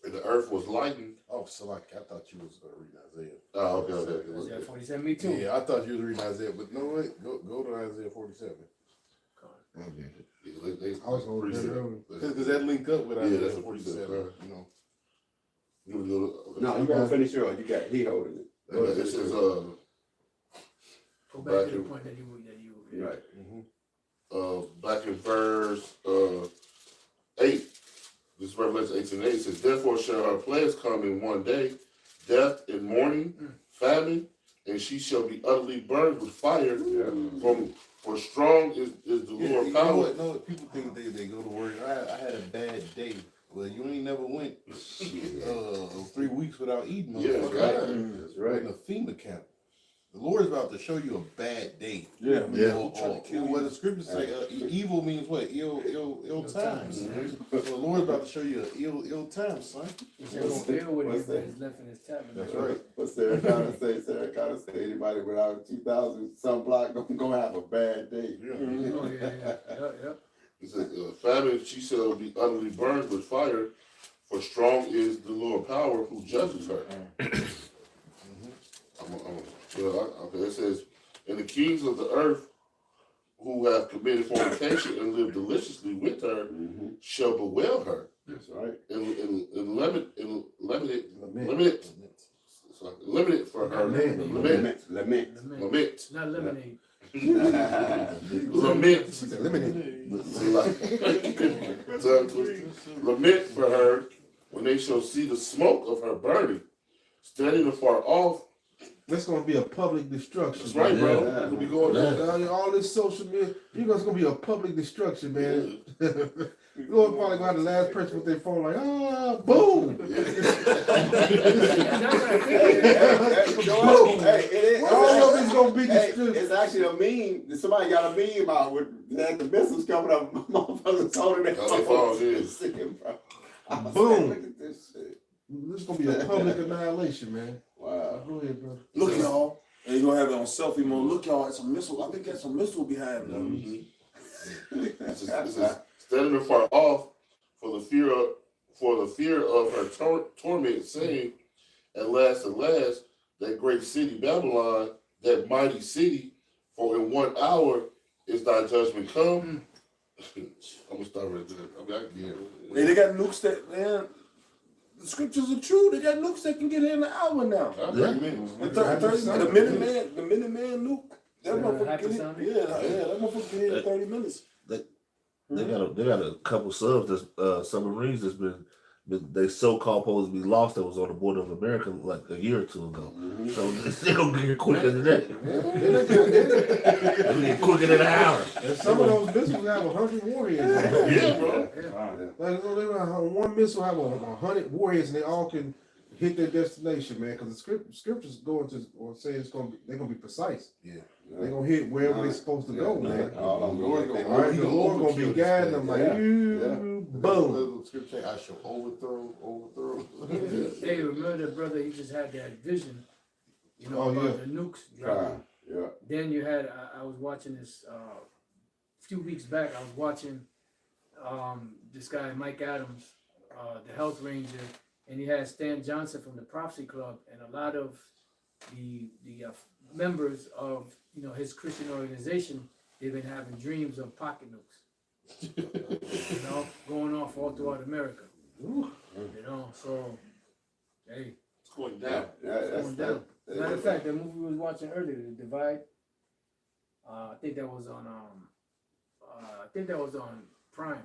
and the earth was lightened." Oh, so like I thought you was reading Isaiah. Oh, okay. Isaiah 47, me too. Yeah, I thought you was reading Isaiah, but no wait, go to Isaiah 47. I was going to Because that link up with Isaiah that's a 47. precept, You know. No, you gotta finish yours. He holding it. It says, Go back to the point that you Right. back in verse 8, this is Revelation 18:8, it says, "Therefore shall her plagues come in one day, death and mourning, famine, and she shall be utterly burned with fire. For strong is the Lord you power." know what? No, people think they go to work. I had a bad day. Well, you ain't never went 3 weeks without eating. Yeah, that's right. That's right. In a FEMA camp. The Lord is about to show you a bad day. Yeah. Or what the scriptures say, evil means what? Ill times. So the Lord is about to show you an ill time, son. He said, "Don't deal with him that is left in his tabernacle." That's right. What's Sarah kind of say? Anybody without 2,000 some block gonna have a bad day. Oh, yeah. It says, "Famine, she shall be utterly burned with fire, for strong is the Lord power who judges her." Okay, it says, "And the kings of the earth who have committed fornication and lived deliciously with her shall bewail her." That's right. And limit. So limited for her. Lament. Lament. Not lemonade. Lament. Eliminate. Tongue twister. Lament for her when they shall see the smoke of her burning, standing afar off. That's gonna be a public destruction. That's right, bro. Yeah. We'll be going down. All this social media, it's gonna be a public destruction, man. Lord probably gonna have the last person with their phone like, boom. Hey, it is. All of it's gonna be Hey, destroyed. it's actually a meme. Somebody got a meme out with that the missiles coming up, motherfuckers holding their Oh, they fall, yeah. Sicking, bro. I was Boom. saying, look at this shit. This is gonna be a public annihilation, man. Wow. Go ahead, brother. Look, y'all. And you're gonna have it on selfie mode. Look, y'all, it's a missile. I think that's a missile behind them. Standing afar off for the fear of her torment, saying, at last, that great city Babylon, that mighty city, for in 1 hour is thy judgment come. I'm gonna start right there. I mean, I can get it. Hey, they got nukes that, man. The scriptures are true. They got nukes that can get here in an hour now. I'm Yeah. 30 minutes. The Minuteman nuke. That motherfucker get hypersonic? here. Yeah, that motherfucker get here in 30 minutes. They got a couple subs that's submarines that's been they so-called supposed to be lost that was on the border of America like a year or two ago. So they gonna get here quicker than that. They get quicker than an hour. And some of those missiles have 100 warheads. Yeah, bro. Like one missile have 100 warheads, and they all can hit their destination, man. Because the scriptures go into or say they're gonna be precise. Yeah. They're gonna hit wherever they're supposed to go, man. All I'm Lord going gonna- All right, the Lord gonna be guiding them like, boom. Scripture, I shall overthrow. Hey, remember that brother? He just had that vision. You know Oh, about yeah. the nukes dropping. Yeah. Then you had I was watching this a few weeks back. I was watching this guy Mike Adams, the health ranger, and he had Stan Johnson from the Prophecy Club, and a lot of the members of his Christian organization. They've been having dreams of pocket nukes, going off all throughout America. So hey, It's going down. it's going down. Matter of fact, that movie we was watching earlier, The Divide. I think that was on Prime.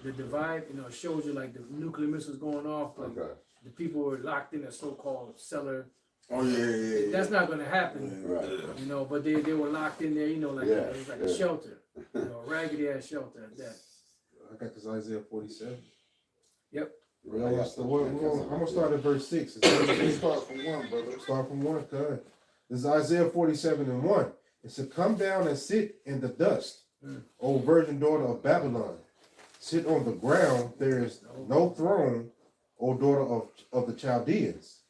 The Divide, it shows you like the nuclear missiles going off, but the people were locked in a so-called cellar. Oh, yeah. That's not gonna happen, Right. but they were locked in there, it was like a Yeah. shelter, a raggedy ass shelter at that. I got this Isaiah 47. Yep. I'm gonna start at verse 6. Start from 1, brother. Start from 1. Good. This is Isaiah 47:1. It said, "Come down and sit in the dust, O virgin daughter of Babylon. Sit on the ground. There is no throne, O daughter of the Chaldeans.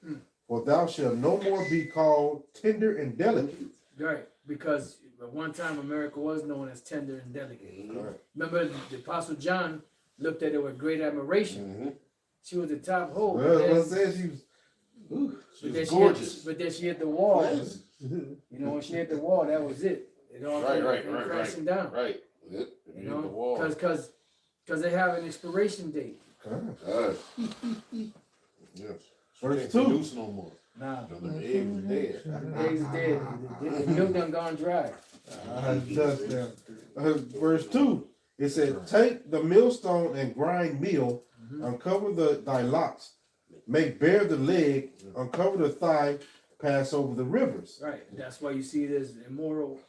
For thou shalt no more be called tender and delicate." Right, because at one time America was known as tender and delicate. Remember, the Apostle John looked at her with great admiration. She was the top hoe. Well, what says she was gorgeous. But then she hit the wall. When she hit the wall, that was it. It all Right, came crashing down. Right. Because they have an expiration date. Yes. Verse Can't 2. produce no more. Nah, The eggs are dead. the eggs dead. The milk done gone dry. Verse 2. It said, "Take the millstone and grind meal, uncover thy locks, make bare the leg, uncover the thigh, pass over the rivers." Right. That's why you see this immoral,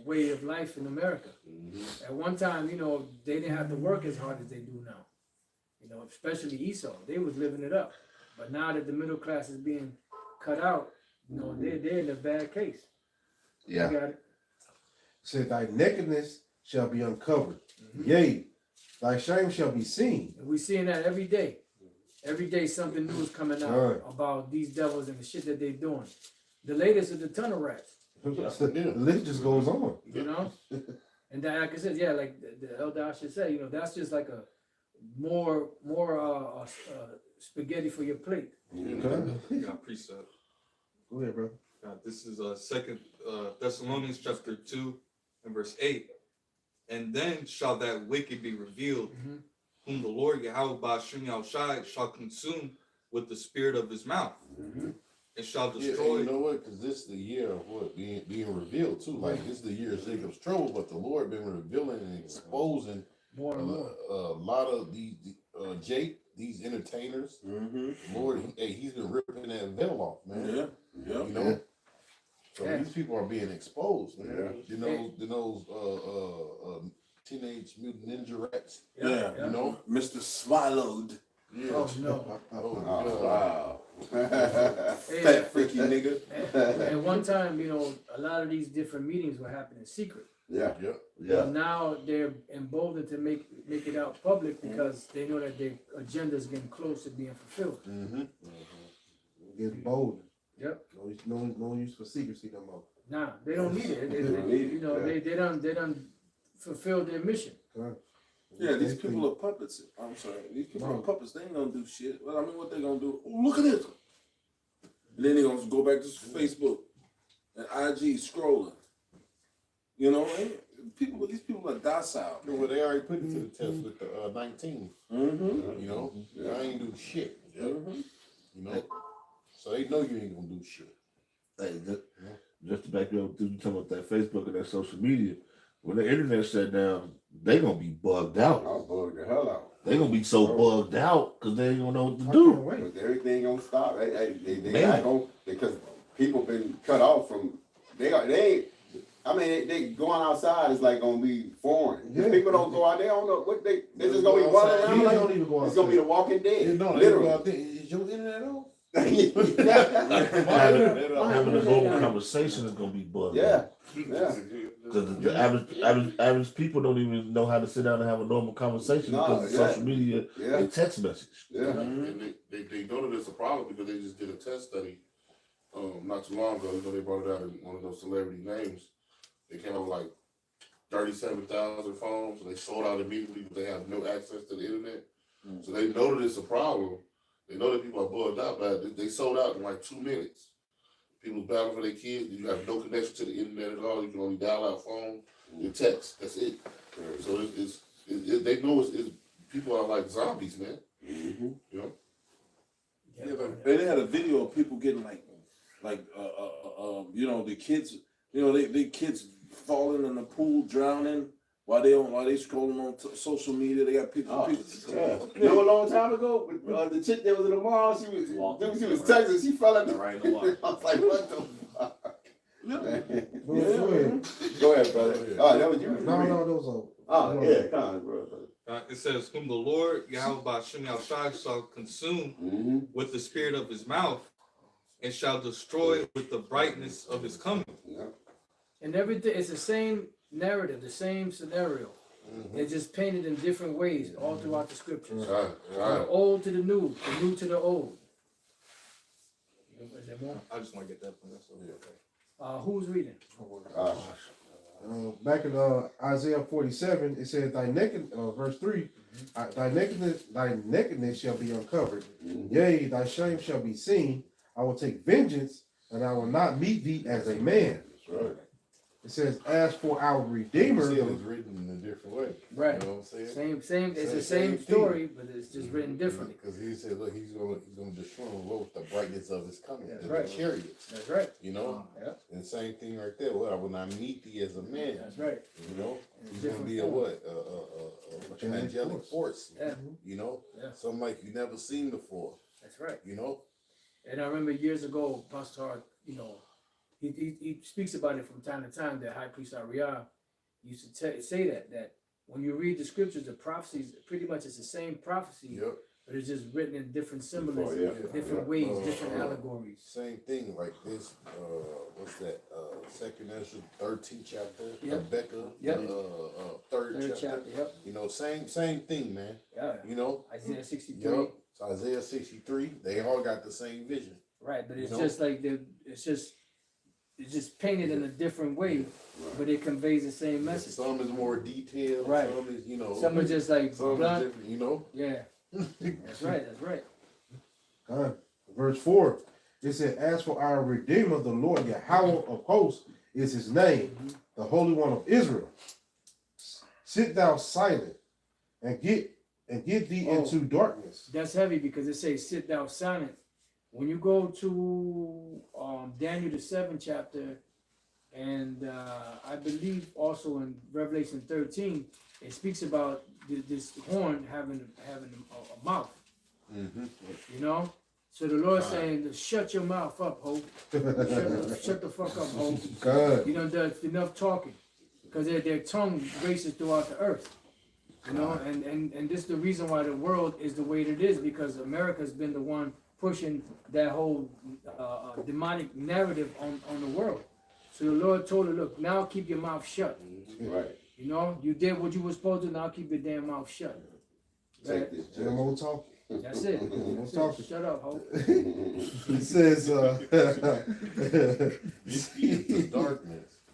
way of life in America. At one time, they didn't have to work as hard as they do now. Especially Esau. They was living it up. But now that the middle class is being cut out, they're in a bad case. Yeah. You got it. Said, "Thy nakedness shall be uncovered. Yea, thy shame shall be seen." And we're seeing that every day. Every day something new is coming out Right. about these devils and the shit that they're doing. The latest is the tunnel rats. The list just goes on. And that, like I said, like the Elder Asher said, that's just like a more spaghetti for your plate. Got precept. Go ahead, bro. This is 2 Thessalonians chapter 2 and verse 8. "And then shall that wicked be revealed, whom the Lord Yahweh Ba'ashem Yahushai shall consume with the spirit of his mouth, and shall Yeah, destroy. you know what? Because this is the year of what being revealed too. Like this is the year of Jacob's trouble, but the Lord been revealing and exposing More and more. a lot of Jake, these entertainers. Mm-hmm. Lord, he's been ripping that veil off, man. Yeah, yeah. You know. So Yeah. these people are being exposed, man. Yeah. You know, Teenage Mutant Ninja Rats. Yeah. You know. Mr. Swallowed. Yeah. Oh no. Oh, Oh, God. wow. Hey, Fat freaky nigga. and one time, you know, a lot of these different meetings were happening in secret. Yeah. Yeah. Yeah. But now they're emboldened to make it out public because they know that their agenda is getting close to being fulfilled. Mm-hmm. Get bold. Yep. No use for secrecy no more. Nah, they don't need it. They don't need it, You know, yeah. they done fulfilled their mission. Yeah, these people are puppets. I'm sorry. These people are puppets. They ain't gonna do shit. Well, I mean, what they gonna do? Oh, look at this. And then they gonna go back to Facebook and IG scrolling. You know, these people are docile. Yeah, well, they already put it to the test with the 19. Mm-hmm. You know, I ain't do shit. Mm-hmm. You know, so they know you ain't gonna do shit. Hey, just to back you up, you talking about that Facebook and that social media. When the internet shut down, they gonna be bugged out. I'll bug the hell out. They gonna be so bugged out because they ain't gonna know what to do. Because everything gonna stop. They Man. not gonna, because people been cut off from, they going outside is like gonna be foreign. Yeah. People don't go out, they don't know what they just gonna be running around Kids like, don't even go it's gonna be outside. the Walking Dead. No, they go Literally. out there. Is your internet on? Having a normal conversation is gonna be bugged. Yeah. Yeah. Because the average people don't even know how to sit down and have a normal conversation No, because of yeah. social media Yeah. and text message. Yeah. And they know that it's a problem because they just did a test study not too long ago. You know, they brought it out in one of those celebrity names. They came out with like 37,000 phones. They sold out immediately because they have no access to the internet. So they know that it's a problem. They know that people are bugged out, but they sold out in like 2 minutes. People battling for their kids. You have no connection to the internet at all. You can only dial out phone and text. That's it. So they know it's people are like zombies, man. Mm-hmm. You know. Yeah, but they had a video of people getting you know, the kids, you know, they kids falling in the pool, drowning while they scrolling on social media. They got people. Yeah. You know, a long time ago, the chick that was in the mall, she was texting, she fell in the Right in the water. I was like, what the fuck? Yeah. Go ahead. Go ahead, brother. Oh, that was you. No, those are. Oh, yeah, come on, bro. It says, whom the Lord, Yahweh Ba'Shem Yahushua, shall consume Mm-hmm. with the spirit of his mouth, and shall destroy with the brightness of his coming. Yeah. And everything, it's the same narrative, the same scenario. They're just painted in different ways all throughout the scriptures. Right. From the old to the new to the old. Is there more? I just want to get that from that. Who's reading? Back in Isaiah 47, it says, "Thy naked," verse 3, thy nakedness shall be uncovered. Yea, thy shame shall be seen. I will take vengeance, and I will not meet thee as a man. That's right. It says, "As for our Redeemer," See, it's written in a different way. Right. You know what I'm saying? Same. It's the Same same story, but it's just written differently. Because he said, look, he's gonna destroy the Lord with the brightness of his coming. That's the right. chariots. That's right. You know? Yeah. And same thing right there. Well, I will not meet thee as a man. That's right. You know? In He's gonna different be a form. what? An angelic force. Yeah. You know? Yeah. Something like you never seen before. That's right. You know? And I remember years ago, Pastor, you know, he speaks about it from time to time that High Priest Ariah used to say that when you read the scriptures, the prophecies pretty much it's the same prophecy, Yep. but it's just written in different symbolism, yeah. different ways, different allegories. Same thing like this. What's that? 2nd Ezra 13th chapter. Yep. Habakkuk. Yep. Third Third chapter. chapter, yep. You know, same thing, man. Yeah. You know. Isaiah 63. Yep. So Isaiah 63. They all got the same vision. Right, but it's You know? just like it's just painted in a different way, but it conveys the same message. Some is more detailed. Right. Some is, you know. Some are just like some is blunt. different. You know. Yeah. That's right, that's right. verse 4, it said, "As for our Redeemer, the Lord Yahweh of hosts is his name, the Holy One of Israel. Sit thou silent and get thee into darkness." That's heavy because it says sit thou silent when you go to Daniel the 7th chapter, and I believe also in Revelation 13, it speaks about this horn having a mouth. You know, so the Lord saying, "Shut your mouth up, Hope. Shut the fuck up, Hope. God. You know, there's enough talking, because their tongue races throughout the earth." You know, and this is the reason why the world is the way it is, because America's been the one pushing that whole demonic narrative on the world. So the Lord told her, look, now keep your mouth shut. Right. You know, you did what you were supposed to, now keep your damn mouth shut. Take this. Same old talk. That's it. That's it. Shut up, Hope. It says,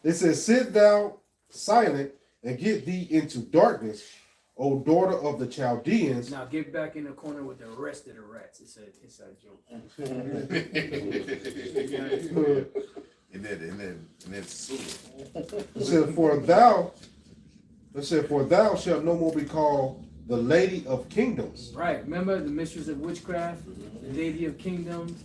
it says, sit thou silent and get thee into darkness, O daughter of the Chaldeans. Now get back in the corner with the rest of the rats. It's an inside joke. And then soon. It said, for thou shalt no more be called the lady of kingdoms. Right. Remember the mistress of witchcraft, the lady of kingdoms.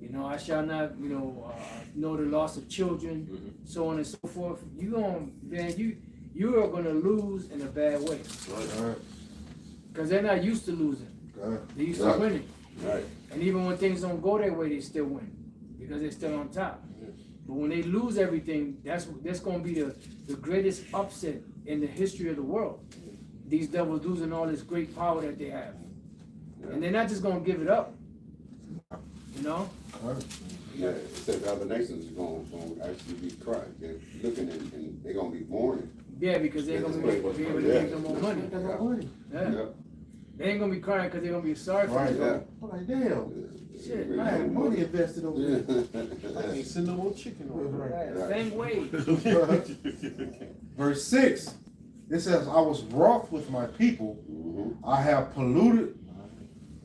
You know, I shall not, know the loss of children, so on and so forth. You are gonna lose in a bad way. Right. Because they're not used to losing. Right. They used to winning. Right. And even when things don't go their way, they still win. Because they're still on top. But when they lose everything, that's gonna be the greatest upset in the history of the world. These devils losing all this great power that they have. And they're not just gonna give it up. You know? Right. Yeah, it said the other nations are going to actually be crying. They're looking and they're going to be mourning. Yeah, because they're gonna be able to make them more money. Yeah. Yeah. They ain't gonna be crying because they're gonna be sorry for Right. them. Yeah. I'm like, damn. Shit, I had money invested over there. I ain't send no more chicken over Yeah, same way. Verse 6, it says, I was wroth with my people. I have polluted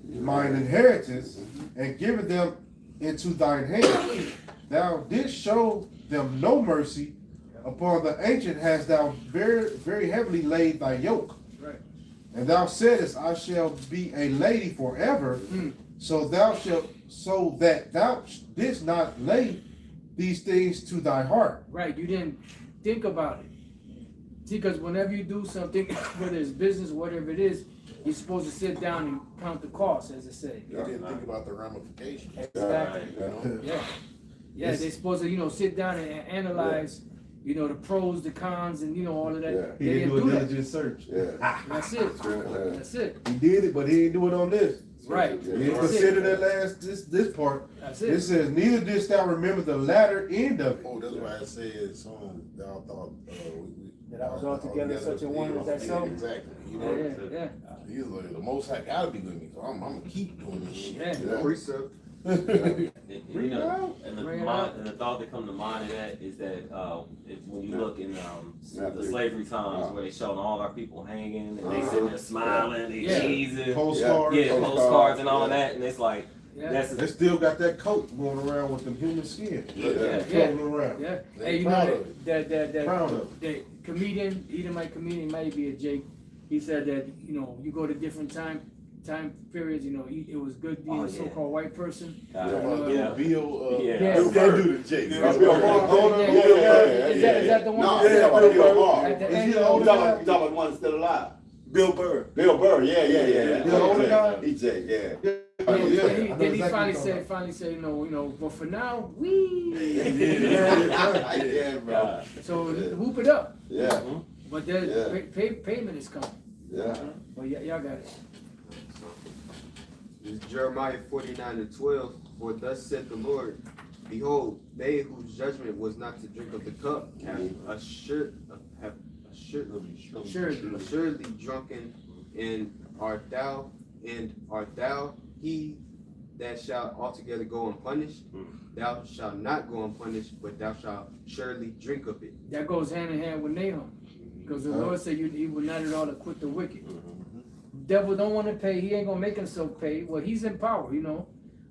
mine inheritance and given them into thine hand. Thou didst show them no mercy. Upon the ancient hast thou very, very heavily laid thy yoke. Right. And thou saidest, I shall be a lady forever. So that thou didst not lay these things to thy heart. Right, you didn't think about it. See, because whenever you do something, whether it's business, whatever it is, you're supposed to sit down and count the costs, as I say. You didn't think about the ramifications. Exactly. You know? Yeah. Yeah, they're supposed to, sit down and analyze, the pros, the cons, and all of that. Yeah. He They didn't didn't do a do that. diligent search. Yeah. That's it. That's it. He did it, but he didn't do it on this. Right. He didn't That's consider it. that this part. That's It it. says, neither didst thou remember the latter end of it. Oh, that's why I said, thou thought, That I was all together such a one as that so? Exactly. You Yeah, know, yeah, he's like, the Most High gotta be with me, so I'm gonna keep doing this shit. yeah. You know? Precept. And Bring it out. and Bring it out. the thought that come to mind of that is that when you look in the Matthew. slavery times where they showing all our people hanging and they sitting there smiling, they Yeah. cheesing, Postcard. yeah, postcards and all of that, and it's like Yeah. that's They still got that coat going around with them human skin. yeah. Floating around. Yeah. They Hey, you proud know of it. that Proud of the comedian, Edomite comedian, might be a Jake. He said that you go to different time periods. It was good being Oh, a yeah. so-called white person. Yeah. Bill, Yeah. Bill Burr do the Jake. Yeah, Bill Burr. Is that the one? No, that- yeah, Bill Burr. At the Is end he the of older the- guy? You talking about the one that's still alive? Bill Burr. Bill Burr, yeah. The older guy? EJ, yeah. Then he Yeah. finally said, but for now, we. Yeah, bro. So whoop it up. Yeah, But the Yeah. payment is coming. yeah. But y'all got it. This is Jeremiah 49:12. For thus said the Lord, behold, they whose judgment was not to drink of the cup have assuredly drunken, and art thou he that shall altogether go unpunished? Thou shalt not go unpunished, but thou shalt surely drink of it. That goes hand in hand with Nahum. Because the Lord said he will not at all acquit the wicked. Devil don't want to pay. He ain't going to make himself pay. Well, he's in power,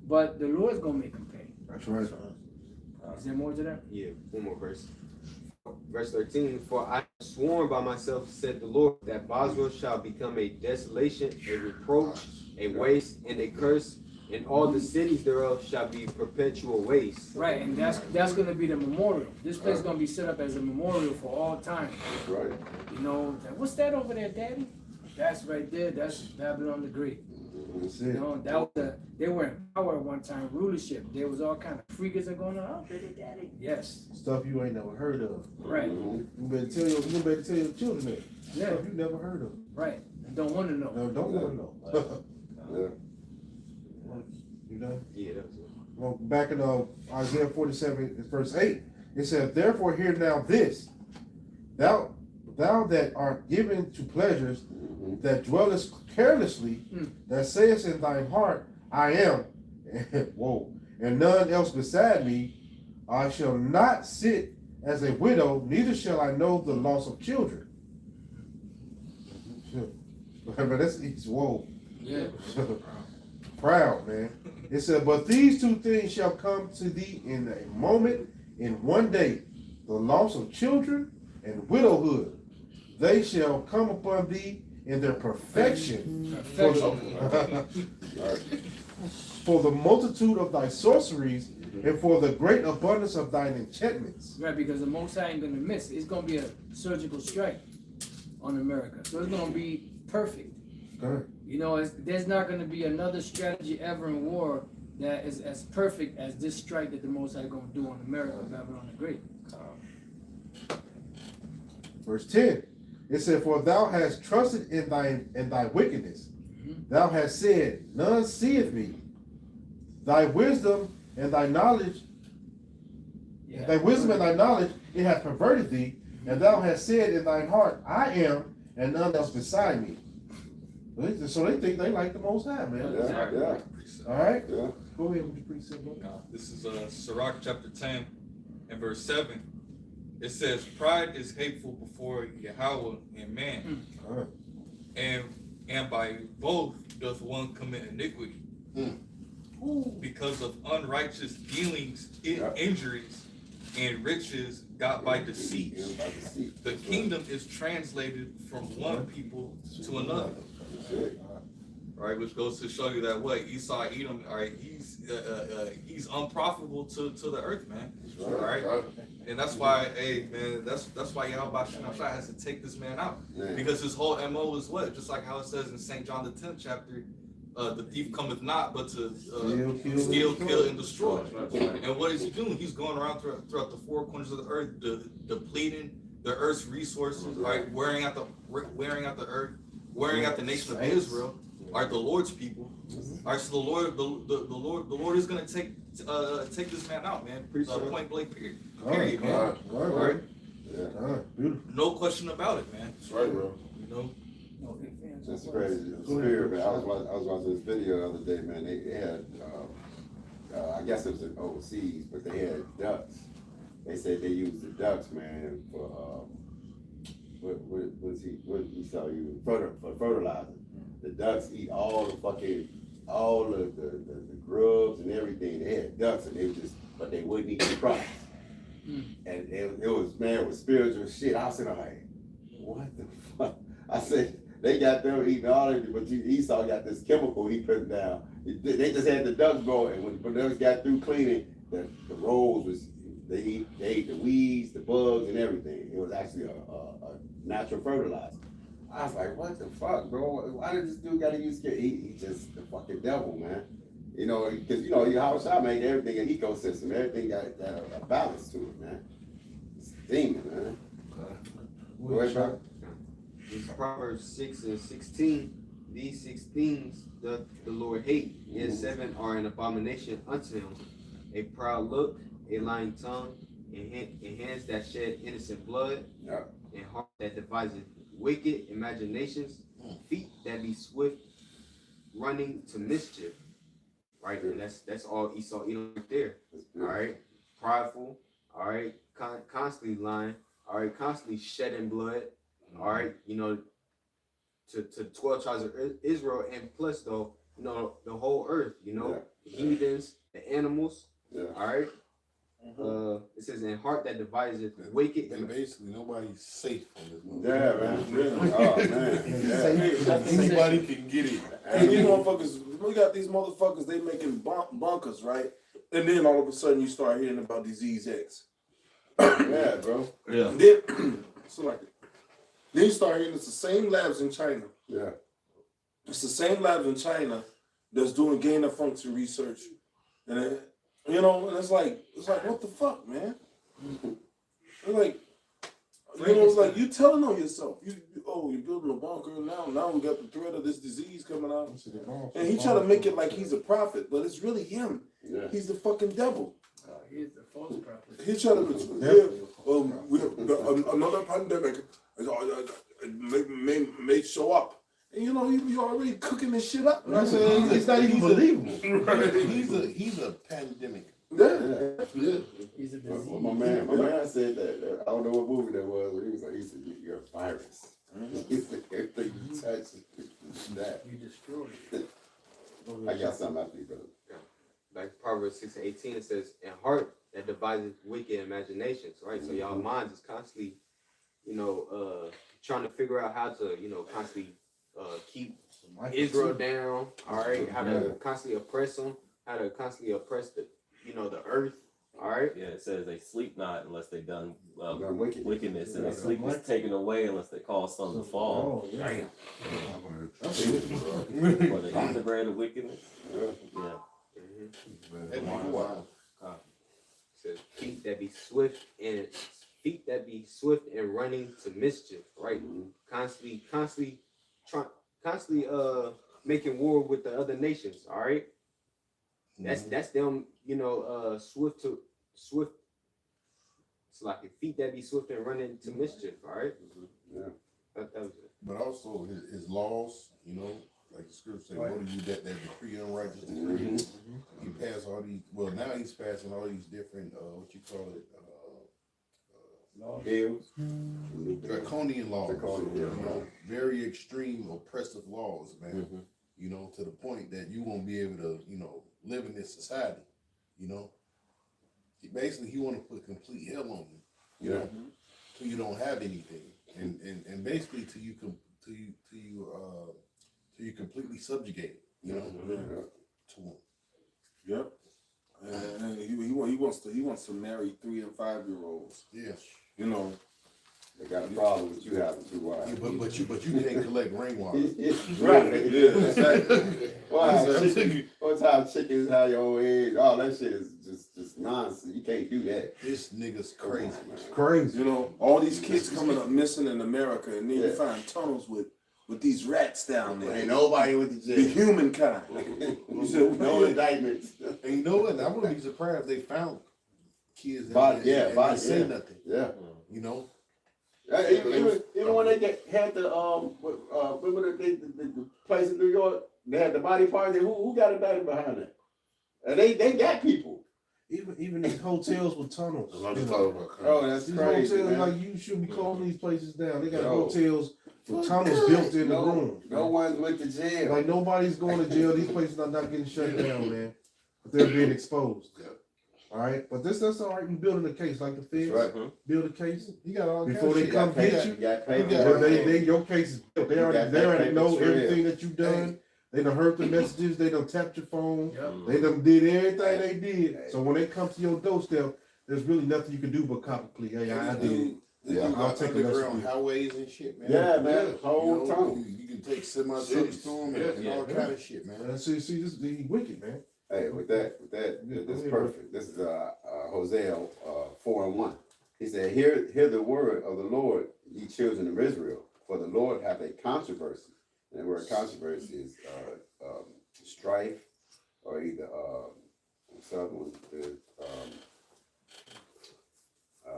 But the Lord's going to make him pay. That's right. Is there more to that? Yeah, one more verse. Verse 13, for I have sworn by myself, said the Lord, that Bosra shall become a desolation, a reproach, a waste, and a curse, and all the cities thereof shall be perpetual waste. Right, and that's gonna be the memorial. This place is gonna be set up as a memorial for all time. That's right. You know, what's that over there, Daddy? That's right there. That's Babylon the Great. That's You it. know, they were in power at one time, rulership. There was all kind of freakism going on. Oh, Daddy. Yes. Stuff you ain't never heard of. Right. You better tell your children that. Yeah. Stuff you never heard of. Right. I don't want to know. No, don't want to know. Yeah. You know? Yeah, that was it. Well, back in Isaiah 47, verse 8, it says, "Therefore hear now this, thou that art given to pleasures, that dwellest carelessly, that sayest in thine heart, I am, whoa, and none else beside me, I shall not sit as a widow, neither shall I know the loss of children." But it's whoa. Yeah. Proud, man. It said, "But these two things shall come to thee in a moment, in one day, the loss of children and widowhood. They shall come upon thee in their perfection. For the multitude of thy sorceries and for the great abundance of thine enchantments." Right, because the Most High ain't gonna miss. It's gonna be a surgical strike on America. So it's gonna be perfect. Good. You know, there's not gonna be another strategy ever in war that is as perfect as this strike that the Most High gonna do on America, Babylon the Great. Verse 10, it said, "For thou hast trusted in thy wickedness. Thou hast said, none seeth me. Thy wisdom and thy knowledge, it hath perverted thee. And thou hast said in thine heart, I am, and none else beside me." So they think they like the Most High, man. Yeah. All right? Yeah. Go ahead with the precept, brother. This is Sirach chapter 10 and verse 7. It says, "Pride is hateful before Yahweh and man, All right. and by both doth one commit iniquity. Because of unrighteous dealings, injuries, and riches got by deceit. The kingdom is translated from one people to another." Right, which goes to show you that what Esau Edom, all right, he's unprofitable to the earth, man. All right, and that's why, hey man, that's why Yahweh has to take this man out, because his whole MO is what, just like how it says in St. John the 10th chapter, the thief cometh not but to steal, kill, and destroy. And what is he doing? He's going around throughout the four corners of the earth, depleting the earth's resources, right? Wearing out the earth, wearing out the nation of Israel, are the Lord's people. All right, so the Lord is gonna take this man out, man. Point blank, period, man. All right. Beautiful. No question about it, man. That's right, bro. You know. That's crazy. Spirit, man. I was watching this video the other day, man. They had, I guess it was overseas, but they had ducks. They said they used the ducks, man, for what he saw you for fertilizer. The ducks eat all the grubs and everything. They had ducks, and but they wouldn't eat the crops. And it was spiritual shit. I was sitting there like, what the fuck? I said, they got them eating all of it, but Esau got this chemical he put down. They just had the ducks go, and when the ducks got through cleaning, the rolls they ate the weeds, the bugs, and everything. It was actually a natural fertilizer. I was like, what the fuck, bro? Why did this dude gotta use it? He's just the fucking devil, man. You know, because Yahweh made everything an ecosystem. Everything got a balance to it, man. It's a demon, man. Go ahead, bro. It's Proverbs 6:16. These 6 things doth the Lord hate, yet 7 are an abomination unto him: a proud look, a lying tongue, and hands that shed innocent blood, and heart that deviseth wicked imaginations, feet that be swift running to mischief. Right, and that's all Esau Edom right there. All right, prideful. All right, constantly lying. All right, constantly shedding blood. All right, you know, to 12 tribes of Israel, and plus though, you know, the whole earth. You know, the heathens, the animals. All right, It says, "In heart that deviseth wicked." And basically, nobody's safe on this one. Yeah, man. Oh man. Yeah. Anybody can get it. And these motherfuckers, we got these motherfuckers, they making bunkers, right? And then all of a sudden you start hearing about disease X. Yeah, bro. Yeah. And then, so like, then you start hearing it's the same labs in China. Yeah. It's the same labs in China that's doing gain of function research. And then, you know, and it's like, what the fuck, man? It's like, you know, it's like you telling on yourself. You're building a bunker now we got the threat of this disease coming out. And he try to make it like he's a prophet, but it's really him. Yeah. He's the fucking devil. He's the false prophet. He try to another pandemic may show up. And you know, you already cooking this shit up. I'm saying it's not even believable. He's a pandemic. Yeah. He's a disease. Well, my man said that. I don't know what movie that was. But he said, "You're a virus." He said, "Everything you touch, that." You destroyed it. I got something after you, brother. Like Proverbs 6:18, it says, "In heart that deviseth wicked imaginations." Right. So y'all minds is constantly, trying to figure out how to, constantly keep Israel down. All right. How to constantly oppress them. How to constantly oppress the earth. All right. Yeah, it says they sleep not unless they done Wickedness. and their sleep is taken away unless they cause something to fall. Oh, yeah. For they eat the bread of wickedness. Yeah. Wow. It says feet that be swift and running to mischief. Right. Constantly making war with the other nations. All right. That's them, swift. It's like feet that be swift and running to mischief, all right? Yeah. That was it. But also his laws, like the scripture say, what do you that decree unrighteous decree? He passed all these. Well, now he's passing all these different what you call it, Bills. draconian laws. Draconian, yeah. Very extreme, oppressive laws, man. To the point that you won't be able to, live in this society. Basically, he want to put complete hell on you. Till you don't have anything, and basically till you completely subjugate. To him. Yep. And he wants to marry 3 and 5 year olds. Yeah. They got a problem with you having 2 wives. Yeah, but you can't collect rainwater. Right. Yeah, exactly. One time chickens have your own eggs. All that shit is just nonsense. You can't do that. This nigga's crazy. It's crazy. All these kids coming up missing in America, and then you find tunnels with these rats down there. Ain't nobody with the The jail. humankind. No indictments. And you know what? I wouldn't be surprised if they found kids and Body, they say nothing. Yeah. Even when they had the remember the place in New York, they had the body party. Who got a body behind it? And they got people. Even these hotels with tunnels. Oh, that's These crazy, hotels, man. like you should be closing these places down. They got Yo. hotels with tunnels built in the room. No one's went to jail. Like nobody's going to jail. These places are not getting shut down, man. But they're being exposed. All right, but that's all right. You building a case like the feds. That's right. Build a case. You got all Before they kinds come of shit. get you. You got paper. Your case is built. They already know everything that you've done. They done heard the messages. They done tapped your phone. Yep. They done did everything they did. So when they come to your doorstep, there's really nothing you can do but cop a plea. Hey, I did it. Yeah, I'll take a lesson. underground highways and shit, man. Yeah, man. Whole tunnel. You can take semi-trucks to them and all kind of shit, man. See, this is wicked, man. Hey, with that, this is perfect. This is Hosea 4:1. He said, "Hear the word of the Lord, ye children of Israel, for the Lord hath a controversy." And the word controversy is strife, or either what's the other one? I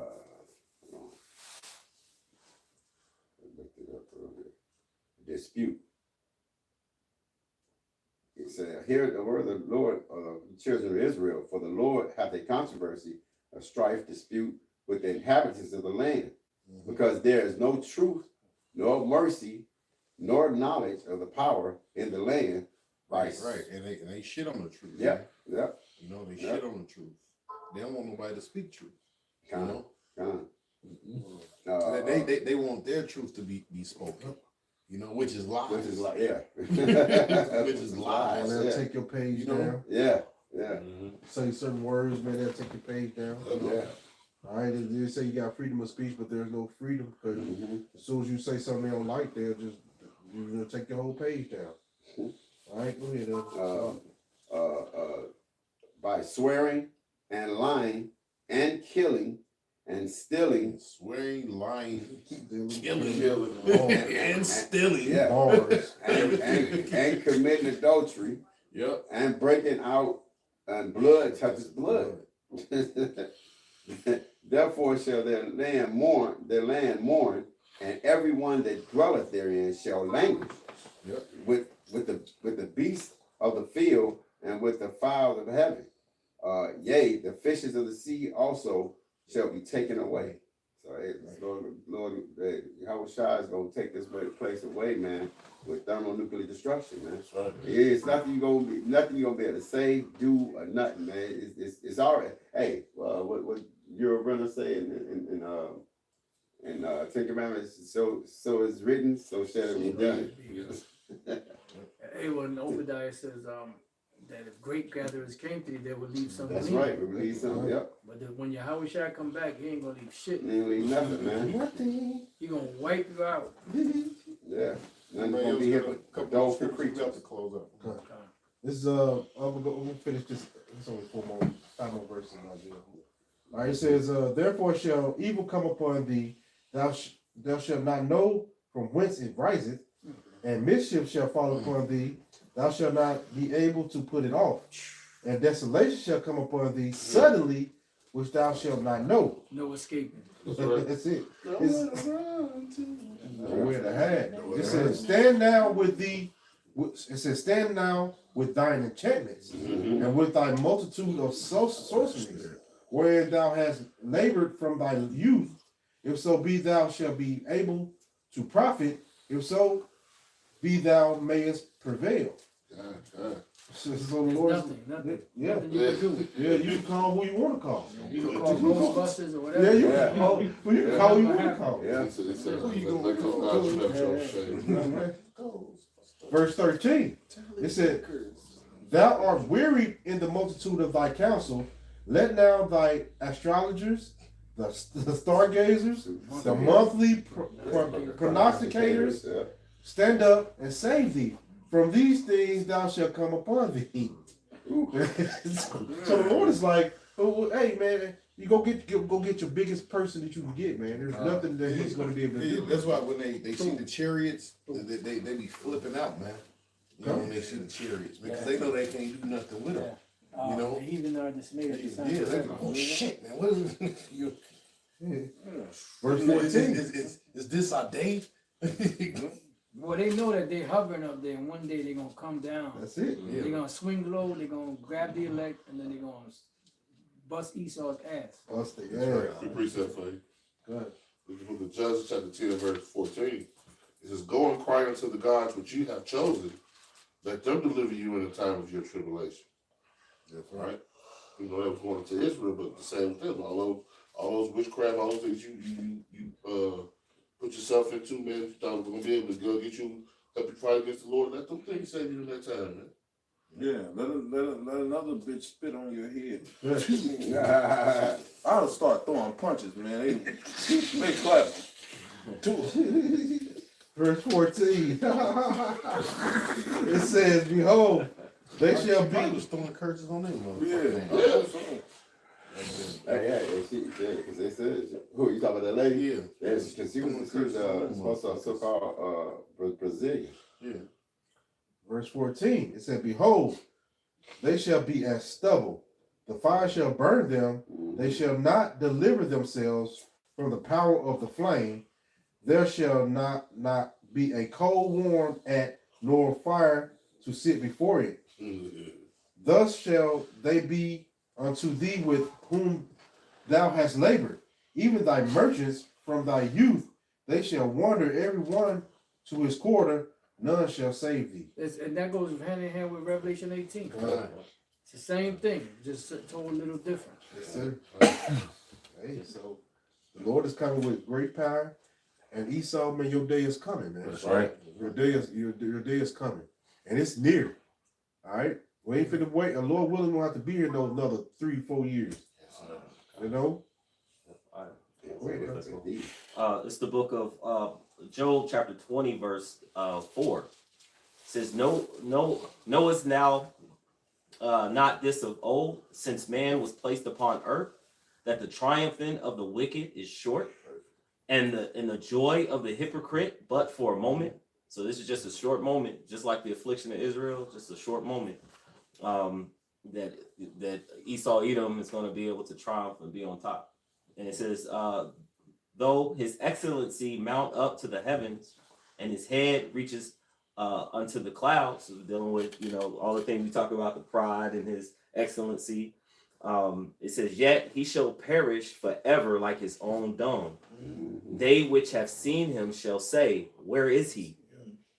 looked it up earlier. Dispute. It said, "Hear the word of the Lord, children of Israel, for the Lord hath a controversy, a strife, dispute with the inhabitants of the land, because there is no truth, nor mercy, nor knowledge of the power in the land." Right. And they shit on the truth. Yeah, man. yeah. They shit on the truth. They don't want nobody to speak truth. You Con, know, con. they want their truth to be spoken. You know, which is lies. Which is like, yeah. Which is lies. And they'll Yeah. take your page You know? down. Yeah, yeah, Mm-hmm. Say certain words, man, they'll take your page down. yeah. All right, they say you got freedom of speech, but there's no freedom because Mhm. as soon as you say something they don't like, they'll take your whole page down. All right, go ahead. By swearing and lying and killing and stealing. Swearing, lying, Killing. and stealing. Yeah. Bars. And committing adultery Yep. and breaking out and blood touches blood. Therefore shall their land mourn, and everyone that dwelleth therein shall languish. Yep. With the beasts of the field and with the fowls of heaven. Yea, the fishes of the sea also shall be taken away. So hey, Lord, Yahushua is gonna take this place away, man, with thermonuclear destruction, man. That's right. It's nothing you're gonna be able to say, do, or nothing, man. It's already. Hey, what your brother say in Ten Commandments? So it's written, so shall it be done. Hey, when Obadiah says that if great gatherers came to you, they would leave something. That's right. We release some. Yep. But when Yahweh Shai come back, he ain't gonna leave shit. You ain't leave nothing, man. Nothing. He gonna wipe you out. Yeah. Nothing gonna be here but dolphin creatures. To close up. This is we'll finish this. It's only 5 more verses now, Jill. All right, it says, therefore shall evil come upon thee, thou shalt not know from whence it riseth, and mischief shall fall upon thee, thou shalt not be able to put it off, and desolation shall come upon thee suddenly, which thou shalt not know. No escaping. That's it. Nowhere to hide. It says, stand now with thee. It says, stand now with thine enchantments and with thy multitude of sorceries, wherein thou hast labored from thy youth. If so be thou shalt be able to profit. If so be thou mayest prevail. So the Lord, Nothing. yeah, Nothing you can do. yeah, you can call who you want to call. You can call Ghostbusters or whatever. Yeah, you can call who you can call who you want to call. Yeah. Verse 13, it said, thou art wearied in the multitude of thy counsel. Let now thy astrologers, the stargazers, the monthly prognosticators stand up and save thee. From these things thou shalt come upon thee. So the Lord is like, oh, hey man, you go get your biggest person that you can get, man. There's nothing that he's going to be able to do. That's why when they see the chariots, they be flipping out, man. You know, when they see the chariots, because they know they can't do nothing with them. You know? The heathen are dismayed at the Yeah, sign of they heaven. go, oh shit, man, what is it? Verse 14. Is this our day? Well, they know that they hovering up there, and one day they're gonna come down. That's it. They're gonna swing low, they're gonna grab the elect, and then they're gonna bust Esau's ass. Bust it. That's Yeah. right. The precept for you. Go ahead. From the Judges chapter 10, verse 14. It says, go and cry unto the gods which you have chosen, let them deliver you in the time of your tribulation. That's Right? You know, that was going to Israel, but the same thing. All those witchcraft, all those things you put yourself into, man, you thought was going to be able to go get you, help you fight against the Lord. Let them things save you in that time, man. Yeah, let another bitch spit on your head. Yeah. I'll start throwing punches, man. They clap. Verse 14. It says, behold, they shall I be. was throwing curses on them. Yeah. Hey, because they said, who you talking about that lady? Yeah. Because she was so-called Brazilian. Yeah. Verse 14. It said, behold, they shall be as stubble. The fire shall burn them. They shall not deliver themselves from the power of the flame. There shall not be a coal warm at, nor fire to sit before it. Thus shall they be unto thee with whom thou hast labored, even thy merchants from thy youth. They shall wander every one to his quarter, none shall save thee. And that goes hand in hand with Revelation 18. Right. It's the same thing, just told a little different. Yes, sir. Hey, so the Lord is coming with great power, and Esau, man, your day is coming, man. That's right. Your day is coming, and it's near. All right, we ain't finna wait. And Lord willing, we'll have to be here another 3-4 years. You know. It's the book of Job, chapter 20, verse 4. It says, knowest now not this of old, since man was placed upon earth, that the triumphing of the wicked is short, and the joy of the hypocrite but for a moment. So this is just a short moment, just like the affliction of Israel, just a short moment. That Esau Edom is going to be able to triumph and be on top. And it says, though his excellency mount up to the heavens, and his head reaches unto the clouds. So dealing with, all the things we talk about, the pride and his excellency. It says, yet he shall perish forever like his own dung. They which have seen him shall say, where is he?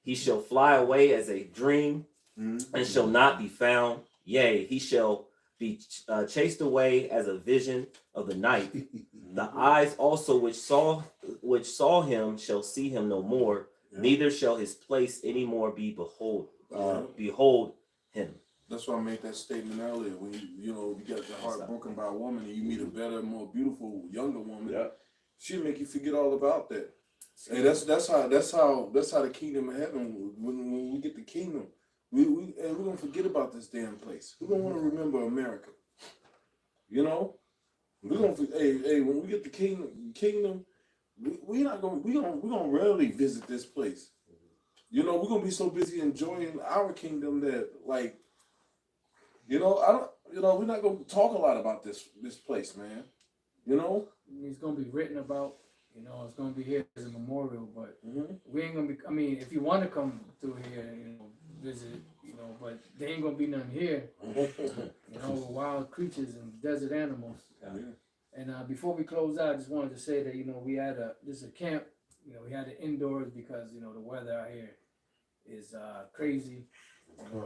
He shall fly away as a dream, and shall not be found. Yea, he shall be chased away as a vision of the night. The eyes also which saw him shall see him no more. Neither shall his place any more be behold him. That's why I made that statement earlier. When you get your heart broken by a woman and you meet a better, more beautiful, younger woman, she'll make you forget all about that. And that's how the kingdom of heaven. When we get the kingdom, we're gonna forget about this damn place. We're gonna want to remember America. We're gonna when we get the kingdom, we're gonna rarely visit this place. We're gonna be so busy enjoying our kingdom that we're not gonna talk a lot about this place, man. It's gonna be written about. It's gonna be here as a memorial, but we ain't gonna be. I mean, if you want to come through here, visit, but there ain't gonna be nothing here. Wild creatures and desert animals. And before we close out, I just wanted to say that we had this is a camp. We had it indoors because the weather out here is crazy.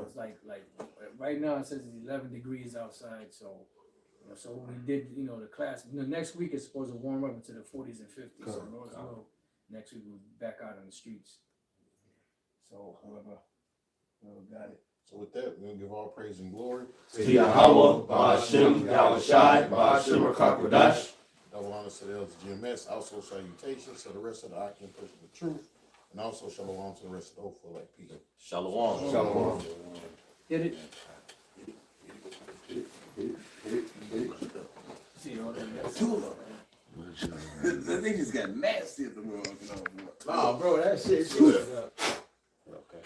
It's like right now it says it's 11 degrees outside, so. So we did, the class. Next week is supposed to warm up into the 40s and 50s. So Lord's will, next week we'll be back out on the streets. So whoever got it. So with that, we're gonna give all praise and glory To Yahweh, Ba'ashem, Yahushai, Ba'ashem, Rakakwadash. Double honor to the elders of GMS. Also salutations to the rest of the Akim Push of the Truth, and also shalom to the rest of the hopeful like people. Shalom. Shalom. Hit it. See all That thing just got nasty at the world. Nah, bro, that shit. Okay.